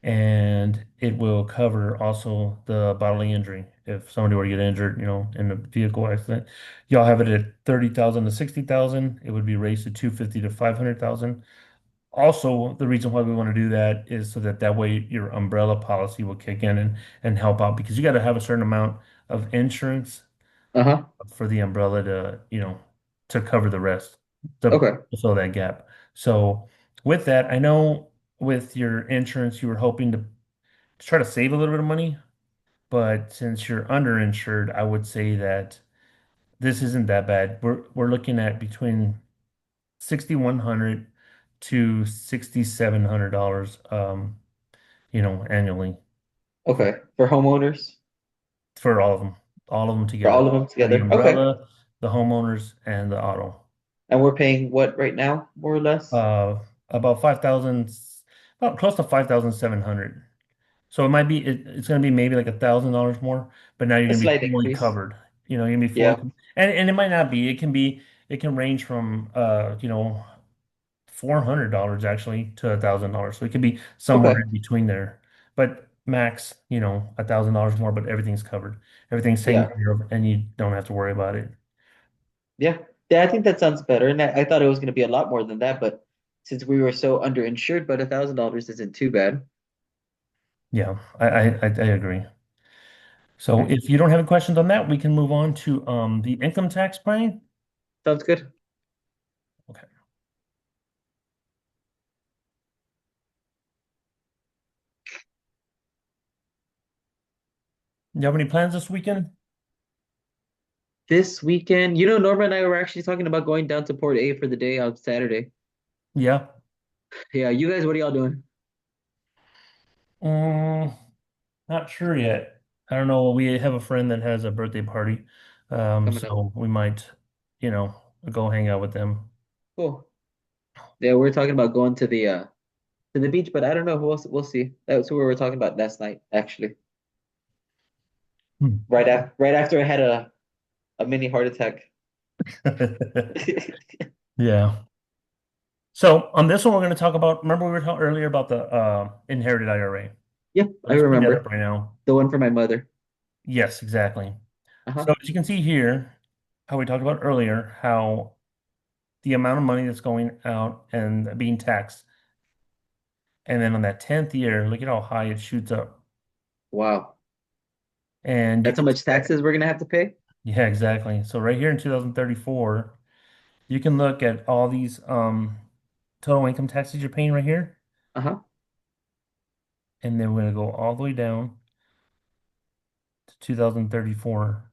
And it will cover also the bodily injury. If somebody were to get injured, in a vehicle accident, y'all have it at 30,000 to 60,000. It would be raised to 250 to 500,000. Also, the reason why we want to do that is so that way your umbrella policy will kick in and help out because you got to have a certain amount of insurance Uh-huh. for the umbrella to cover the rest, to Okay. fill that gap. So with that, I know with your insurance, you were hoping to try to save a little bit of money, but since you're underinsured, I would say that this isn't that bad. We're looking at between 6,100 to $6,700 annually for Okay. For homeowners, for all of them for together. all of them For the together. Okay. umbrella, the homeowners, and the auto. And we're paying what right now, more or less? Uh, about 5,000, about close to 5,700. So it's going to be maybe like $1,000 more, but now you're A going to be slight fully increase. covered. You're going to be fully, Yeah. and it might not be. It can range from $400 actually to $1,000. So it could be somewhere Okay. in between there. But max, $1,000 more, but everything's covered. Everything's taken Yeah. care of, and you don't have to worry about it. Yeah. Yeah, I think that sounds better. And I thought it was going to be a lot more than that, but since we were so underinsured, but $1,000 isn't too bad. Yeah, I agree. So Okay. if you don't have any questions on that, we can move on to the income tax plan. Sounds good. Okay. You have any plans this weekend? This weekend, Norma and I were actually talking about going down to Port A for the day on Saturday. Yeah. Yeah, you guys, what are y'all doing Mm, Not sure yet. I don't know. We have a friend that has a birthday party. coming up? So we might, you know, go hang out with them. Cool. Yeah, we're talking about going to the beach, but I don't know. We'll see. That's what we were talking about last night, actually. Hmm. Right after I had a mini heart attack. Yeah. So on this one, we're going to talk about, remember we were talking earlier about the inherited IRA. Yep, I Let's bring that up remember. right now. The one for my mother. Yes, exactly. Uh-huh. So as you can see here, how we talked about earlier, how the amount of money that's going out and being taxed. And then on that 10th year, look at how high it shoots up. Wow. And you That's how can see much that. taxes we're gonna have to pay? Yeah, exactly. So right here in 2034, you can look at all these total income taxes you're paying right here. Uh-huh. And then we're going to go all the way down to 2034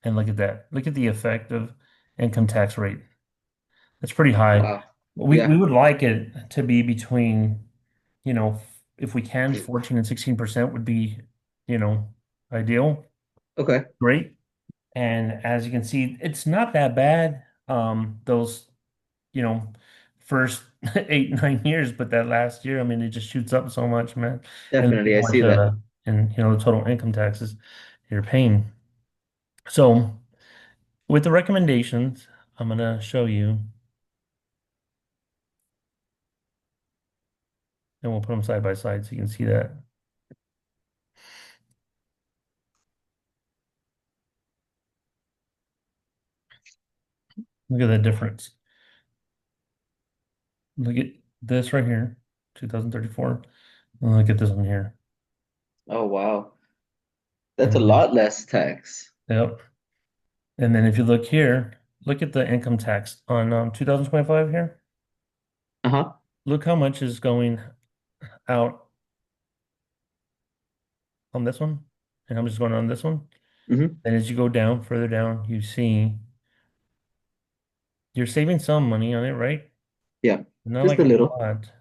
and look at that. Look at the effective income tax rate. It's pretty high. Wow. We Yeah. would like it to be between, you know, if we can, 14 and 16% would be, you know, ideal. Okay. Great. And as you can see, it's not that bad. Those, you know, first 8, 9 years, but that last year, I mean, it just shoots up so much, man. And Definitely. I how see much, that. and the total income taxes you're paying. So with the recommendations, I'm gonna show you, and we'll put them side by side so you can see that. Look at the difference. Look at this right here, 2034. And look at this one here. Oh, wow. That's a And then, lot less tax. yep. And then if you look here, look at the income tax on 2025 here. Uh-huh. Look how much is going out on this one and how much is going on this one. Mm-hmm. And as you go down, further down, you see you're saving some money on it, right? Yeah. Not Just like a a little. lot.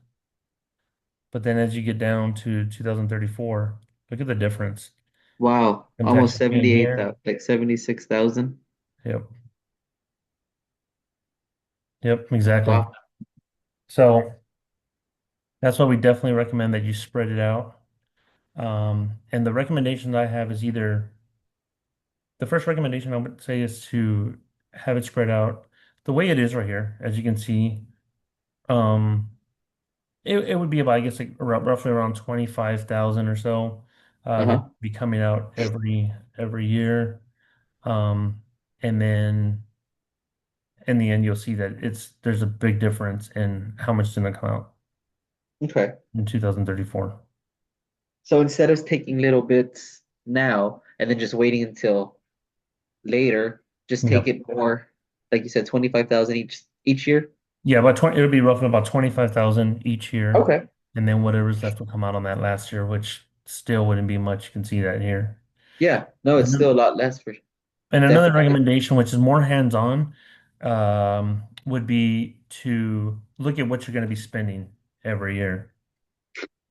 But then as you get down to 2034, look at the difference. Wow. Income tax Almost you're paying 78,000, here. like 76,000. Yep. Yep, exactly. Wow. So that's why we definitely recommend that you spread it out. And the recommendation I have is either the first recommendation I would say is to have it spread out the way it is right here. As you can see, um, it would be about, I guess, like roughly around 25,000 or so that Uh-huh. be coming out every year. Um, and then in the end, you'll see that there's a big difference in how much is going to come out Okay. in 2034. So instead of taking little bits now and then just waiting until later, just take Yep. it more, like you said, 25,000 each year. Yeah, about 20, it'll be roughly about 25,000 each year. Okay. And then whatever's left will come out on that last year, which still wouldn't be much. You can see that here. Yeah. No, it's And still a then, lot less for and another definitely. recommendation, which is more hands-on, would be to look at what you're going to be spending every year.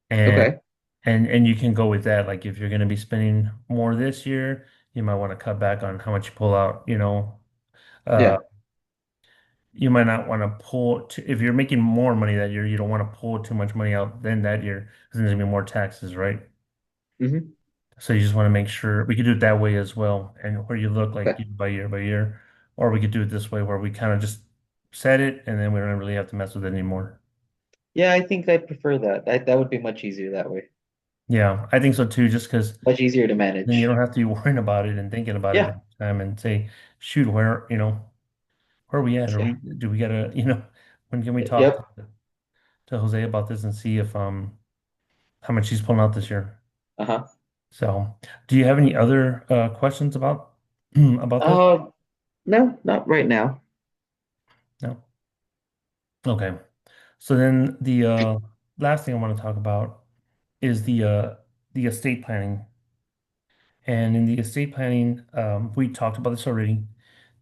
And Okay. and you can go with that. Like if you're going to be spending more this year, you might want to cut back on how much you pull out, Uh, Yeah. you might not want to pull if you're making more money that year, you don't want to pull too much money out then that year because there's gonna be more taxes, right? Hmm. So you just want to make sure we could do it that way as well, and where you look like Okay. year by year, or we could do it this way where we kind of just set it and then we don't really have to mess with it anymore. Yeah, I think I prefer that. That would be much easier that way. Yeah, I think so too, just because Much easier to then you manage. don't have to be worrying about it and thinking about it Yeah. every time and say, shoot, where are we at? Are Yeah. do we gotta, when can we talk Yep. to Jose about this and see if how much he's pulling out this year? Uh-huh. So, do you have any other questions about about this? Uh, no, not right now. No. Okay. So then the last thing I want to talk about is the estate planning. And in the estate planning, we talked about this already,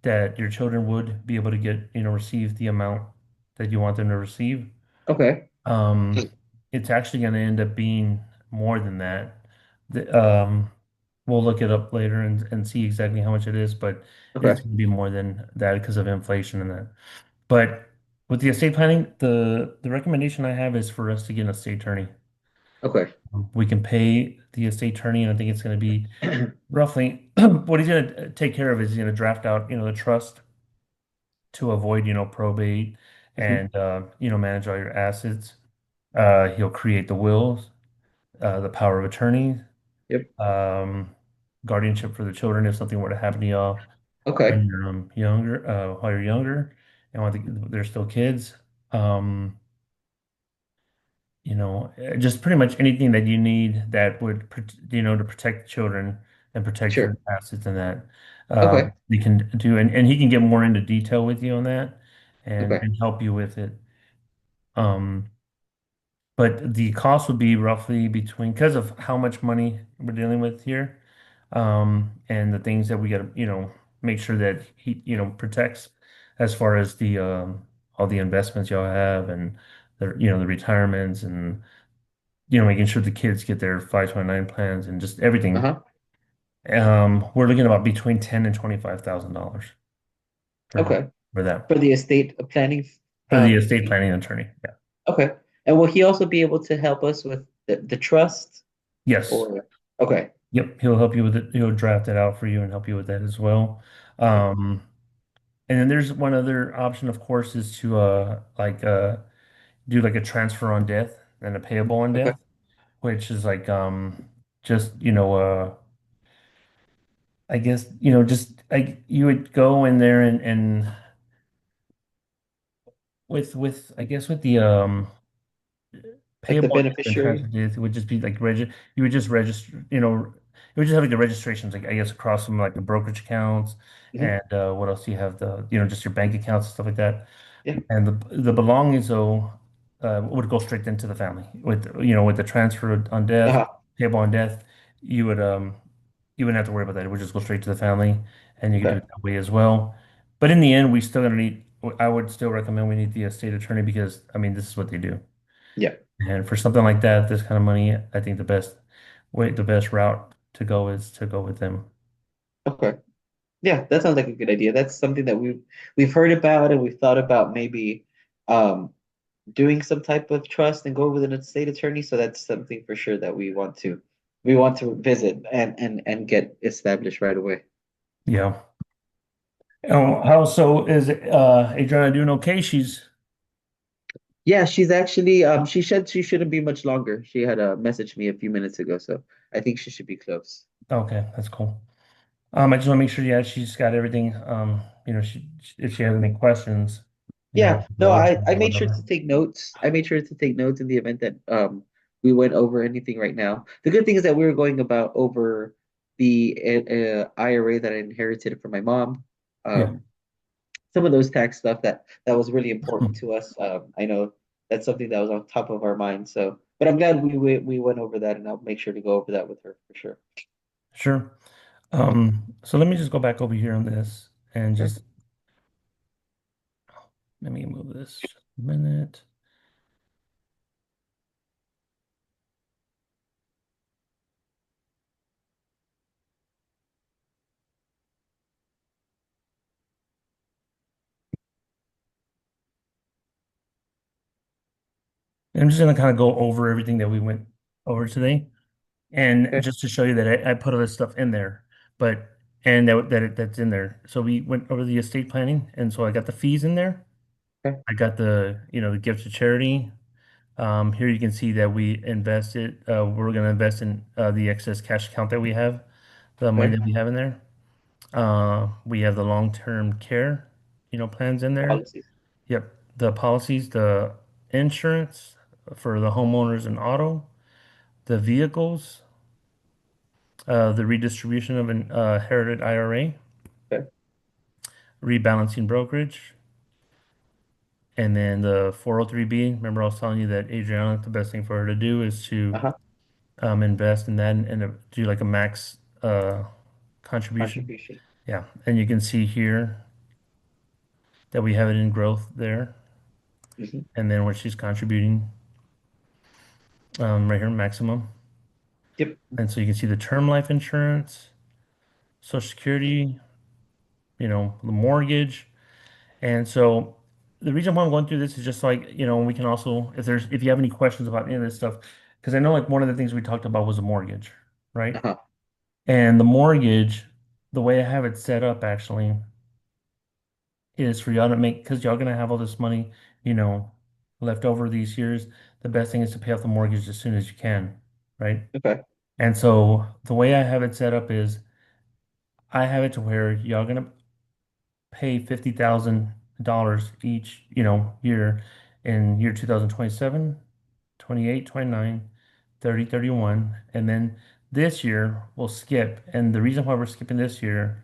that your children would be able to get, receive the amount that you want them to receive. Okay. Um, it's actually going to end up being more than that. The, we'll look it up later and see exactly how much it is, but it's Okay. going to be more than that because of inflation and that. But with the estate planning, the recommendation I have is for us to get an estate attorney. Okay. We can pay the estate attorney, and I think it's going to be roughly what he's going to take care of is he's going to draft out, the trust to avoid, probate Hmm. and manage all your assets. He'll create the wills, the power of attorney, Yep. um, guardianship for the children if something were to happen to y'all when Okay. you're younger, while you're younger, and while they're still kids. Um, just pretty much anything that you need that would, to protect the children and protect your Sure. assets and that Okay. we can do, and he can get more into detail with you on that and Okay. and help you with it. Um, but the cost would be roughly between, because of how much money we're dealing with here, and the things that we got to, make sure that he, protects as far as the all the investments y'all have and the retirements and making sure the kids get their 529 plans and just everything. Uh-huh. We're looking about between 10 and $25,000 for Okay. for that For the estate planning for the estate fee. planning attorney. Yeah. Okay. And will he also be able to help us with the trust Yes. or okay. Yep. He'll help you with it. He'll draft it out for you and help you with that as well. Okay. Um, and then there's one other option, of course, is to do like a transfer on death and a payable on Okay. death, which is like just I guess just like you would go in there and with I guess with the Like the payable and beneficiary. transfer dates, it would just be like you would just register, it would just have like the registrations, like I guess across from like the brokerage accounts Hmm. and what else do you have the just your bank accounts and stuff like that. Yeah. And the belongings though would go straight into the family with the transfer on death, Uh-huh. payable on death, you would you wouldn't have to worry about that. It would just go straight to the family and you could do Okay. it that way as well. But in the end, we still gonna need I would still recommend we need the estate attorney because I mean this is what they do. Yeah. And for something like that, this kind of money, I think the best route to go is to go with them. Okay. Yeah, that sounds like a good idea. That's something that we've heard about and we've thought about maybe um doing some type of trust and go with an estate attorney. So that's something for sure that we want to visit and get established right away. Yeah. Oh, how so is Adriana doing okay? She's Yeah, she's actually she said she shouldn't be much longer. She had messaged me a few minutes ago, so I think she should be close. okay. That's cool. I just want to make sure, yeah, she's got everything. If she has any questions, Yeah, no, go over I or made sure to whatever. take notes. I made sure to take notes in the event that we went over anything right now. The good thing is that we were going about over the IRA that I inherited from my mom. Yeah, Um, some of those tax stuff that was really important to us. I know that's something that was on top of our mind. So, but I'm glad we went over that, and I'll make sure to go over that with her for sure. sure. So let me just go back over here on this and Sure. just let me move this just a minute. And I'm just gonna kind of go over everything that we went over today. And Okay. just to show you that I put all this stuff in there, but and that's in there. So we went over the estate planning, and so I got the fees in there. Okay. I got the gift to charity. Here you can see that we invested. We're going to invest in the excess cash account that we have, the money Okay. that we have in there. We have the long-term care, plans in there. Policies. Yep, the policies, the insurance for the homeowners and auto, the vehicles. The redistribution of an inherited IRA, Okay. rebalancing brokerage, and then the 403B. Remember, I was telling you that Adriana, the best thing for her to do is to Uh-huh. invest in that and do like a max contribution. Contribution. Yeah, and you can see here that we have it in growth there, Hmm. and then what she's contributing right here, maximum. Yep. And so you can see the term life insurance, Social Security, the mortgage. And so the reason why I'm going through this is just like, we can also, if you have any questions about any of this stuff, because I know like one of the things we talked about was a mortgage, right? Uh-huh. And the mortgage, the way I have it set up actually is for y'all to make, because y'all gonna have all this money, you know, left over these years. The best thing is to pay off the mortgage as soon as you can, right? Okay. And so the way I have it set up is I have it to where y'all gonna pay $50,000 each, year in year 2027, 28, 29, 30, 31, and then this year we'll skip. And the reason why we're skipping this year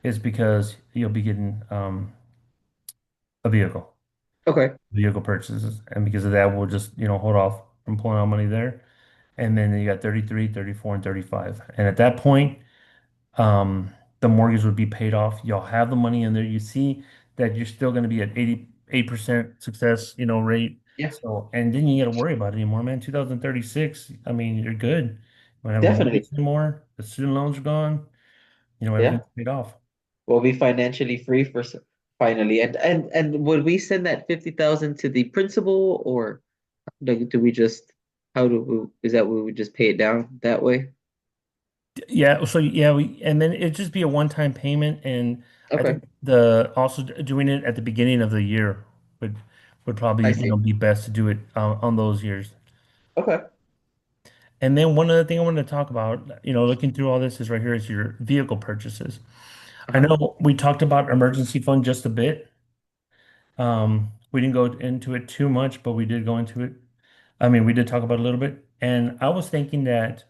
is because you'll be getting a Okay. vehicle purchases, and because of that, we'll just, hold off from pulling out money there. And then you got 33, 34, and 35. And at that point, the mortgage would be paid off. You'll have the money in there. You see that you're still going to be at 88% success, rate. Yeah, So, and then you got to worry about it anymore, man. 2036, I mean, you're good. You don't have a mortgage definitely. anymore. The student loans are gone. Yeah. Everything's paid off. We'll be financially free finally. And would we send that 50,000 to the principal, or like do we just how do we, is that we would just pay it down that way? Yeah, so yeah, and then it'd just be a one-time payment, and I Okay. think the also doing it at the beginning of the year would probably, I see. be best to do it on those years. Okay. And then one other thing I wanted to talk about, looking through all this is right here is your vehicle purchases. I Uh-huh. know we talked about emergency fund just a bit. We didn't go into it too much, but we did go into it. I mean, we did talk about it a little bit. And I was thinking that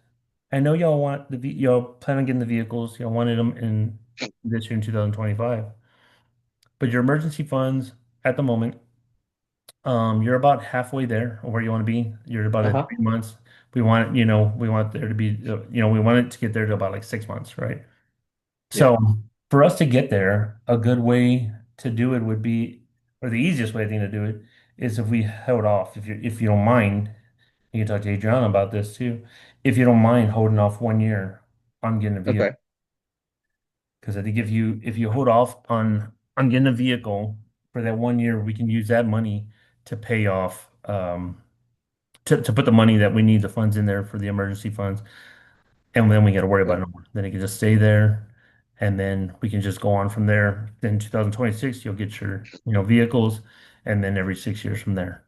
I know y'all want y'all plan on getting the vehicles, y'all wanted them in this year in 2025. But your emergency funds at the moment, you're about halfway there where you want to be. You're about at Uh-huh. 3 months. We want there to be, we want it to get there to about like 6 months, right? Yeah. So for us to get there, a good way to do it would be, or the easiest way I think to do it is if we held off. If you don't mind, you can talk to Adriana about this too. If you don't mind holding off 1 year on getting a vehicle, Okay. because I think if you hold off on getting a vehicle for that 1 year, we can use that money to pay off to put the money that we need, the funds in there for the emergency funds, and then we got to worry about Okay. it no more. Then it can just stay there, and then we can just go on from there. Then 2026, you'll get your vehicles, and then every 6 years from there.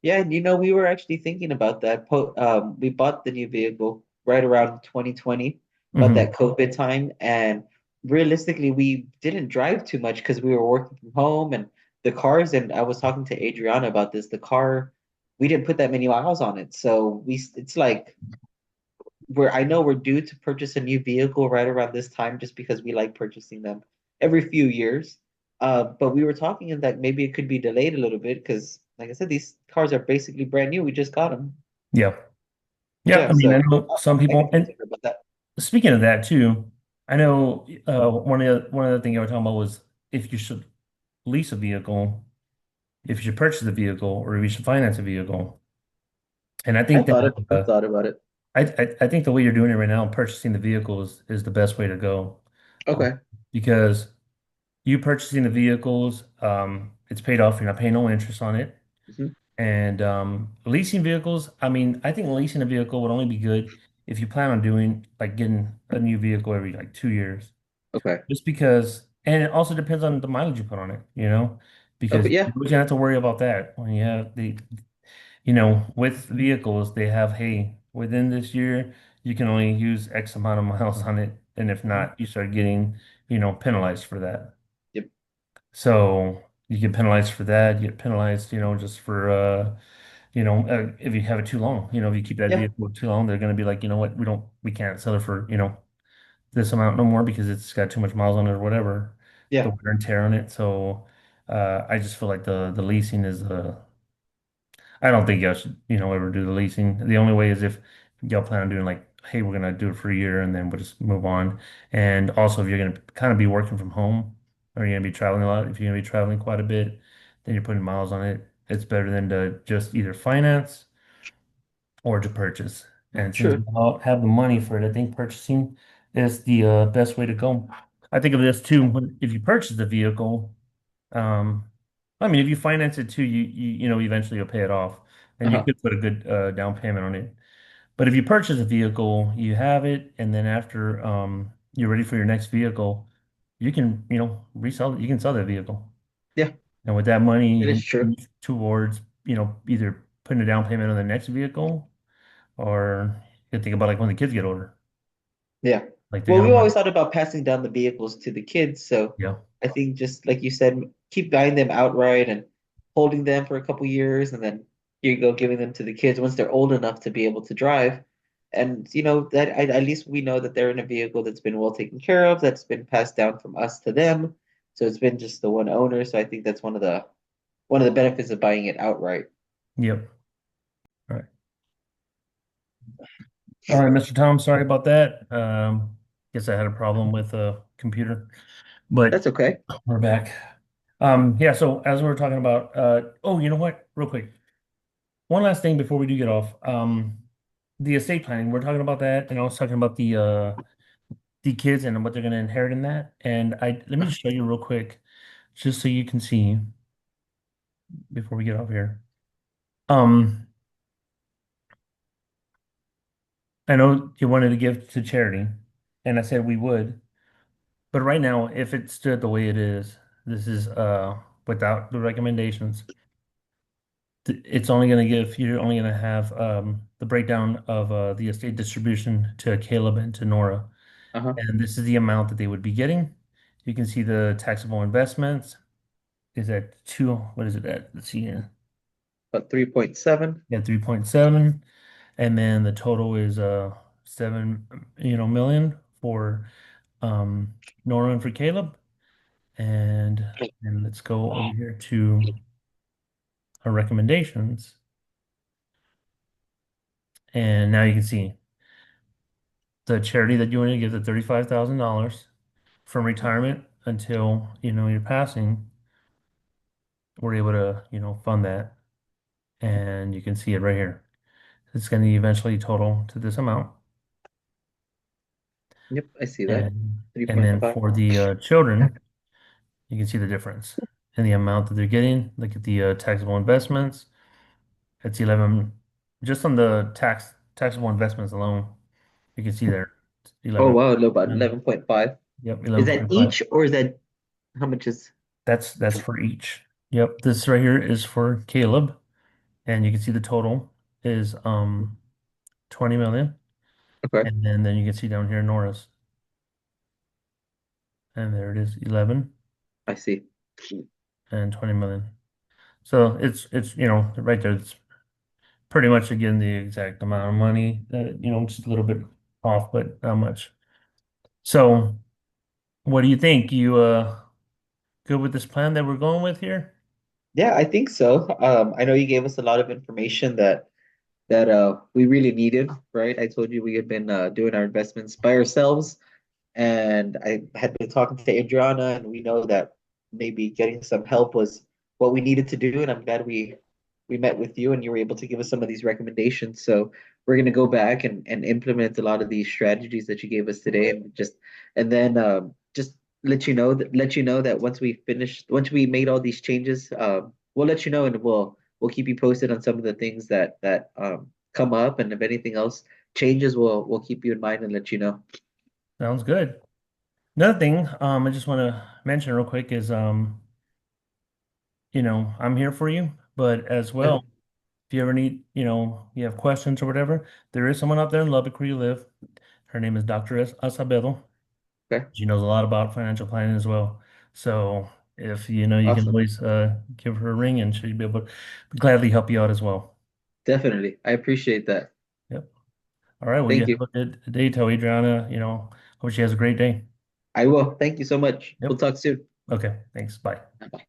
Yeah, and we were actually thinking about that. We bought the new vehicle right around 2020, about that Hmm. COVID time, and realistically, we didn't drive too much because we were working from home and the cars. And I was talking to Adriana about this. The car, we didn't put that many miles on it, so it's like I know we're due to purchase a new vehicle right around this time, just because we like purchasing them every few years. But we were talking that maybe it could be delayed a little bit because, like I said, these cars are basically brand new. We just got them. Yeah, yeah. Yeah, I mean, I so know some I can people, talk to and her about that. speaking of that too, I know one of the things you were talking about was if you should lease a vehicle, if you should purchase a vehicle, or if you should finance a vehicle. And I think that I thought about it. I think the way you're doing it right now, purchasing the vehicle is the best way to go. Um, Okay. because you purchasing the vehicles, it's paid off. You're not paying no interest on it. Hmm. And leasing vehicles, I mean, I think leasing a vehicle would only be good if you plan on doing like getting a new vehicle every like 2 years. Okay. Just because, and it also depends on the mileage you put on it, because Okay. you Yeah. don't have to worry about that when you have with vehicles, they have, hey, within this year, you can only use X amount of miles on it. And if Mhm. not, you start getting, penalized for that. Yep. So you get penalized for that. You get penalized, just for if you have it too long, if you keep that Yeah, vehicle too long, they're going to be like, you know what, we can't sell it for, this amount no more because it's got too much miles on it or whatever, the yeah, wear and tear on it. So I just feel like the leasing is I don't think y'all should, ever do the leasing. The only way is if y'all plan on doing like, hey, we're gonna do it for a year and then we'll just move on. And also, if you're gonna kind of be working from home or you're gonna be traveling a lot, if you're gonna be traveling quite a bit, then you're putting miles on it. It's better than to just either finance or to purchase. And since you true. all have the money for it, I think purchasing is the best way to go. I think of this too. If you purchase the vehicle, um, I mean, if you finance it too, eventually you'll pay it off, and you Uh-huh. could put a good down payment on it. But if you purchase a vehicle, you have it, and then after you're ready for your next vehicle, you can, resell it. You can sell that vehicle, Yeah, and with that money, it you is can true. use towards, either putting a down payment on the next vehicle, or you can think about like when the kids get older, Yeah. like they're Well, gonna we want, always thought about passing down the vehicles to the kids, so yeah, I think just like you said, keep buying them outright and holding them for a couple years, and then here you go, giving them to the kids once they're old enough to be able to drive. And that at least we know that they're in a vehicle that's been well taken care of, that's been passed down from us to them. So it's been just the one owner. So I think that's one of the benefits of buying it outright. yep. All right. All right, Mr. Tom, sorry about that. Guess I had a problem with a computer, but That's okay. we're back. Yeah, so as we were talking about, oh, you know what? Real quick, one last thing before we do get off. The estate planning, we're talking about that, and I was talking about the kids and what they're going to inherit in that. And let me just show you real quick, just so you can see before we get off here. Um, I know you wanted to give to charity, and I said we would. But right now, if it stood the way it is, this is without the recommendations. It's only going to give you're only going to have the breakdown of the estate distribution to Caleb and to Nora, Uh-huh. and this is the amount that they would be getting. You can see the taxable investments is at two. What is it at? Let's see here. About 3.7. Yeah, 3.7, and then the total is 7 million for um Nora and for Caleb. And let's go over here to our recommendations. And now you can see the charity that you want to give the $35,000 from retirement until, your passing. We're able to, fund that. And you can see it right here. It's going to eventually total to this amount. Yep, I see that. And then 3.5. for the children, you can see the difference in the amount that they're getting. Look at the taxable investments. It's 11, just on the taxable investments alone. You can see there, Oh 11. wow, about 11.5. Yep, Is that 11.5. each or is that how much is That's for each. Yep, this right here is for Caleb, and you can see the total is 20 million. okay? And then you can see down here Nora's, and there it is, 11 I see. and 20 million. So it's right there. It's pretty much again the exact amount of money that just a little bit off, but not much. So what do you think? You good with this plan that we're going with here? Yeah, I think so. I know you gave us a lot of information that we really needed, right? I told you we had been doing our investments by ourselves. And I had been talking to Adriana, and we know that maybe getting some help was what we needed to do. And I'm glad we met with you and you were able to give us some of these recommendations. So we're going to go back and implement a lot of these strategies that you gave us today, and then just let you know that once we made all these changes, we'll let you know, and we'll keep you posted on some of the things that come up, and if anything else changes, we'll keep you in mind and let you know. Sounds good. Another thing I just want to mention real quick is I'm here for you, but as Yeah. well, if you ever need, you have questions or whatever, there is someone out there in Lubbock where you live. Her name is Dr. Acevedo. Okay. She knows a lot about financial planning as well. So if you can Awesome. always give her a ring and she'll be able to gladly help you out as well. Definitely. I appreciate that. Yep. All right. Well, you Thank have you. a good day. Tell Adriana, hope she has a great day. I will. Thank you so much. We'll Yep. talk soon. Okay. Thanks. Bye. Bye.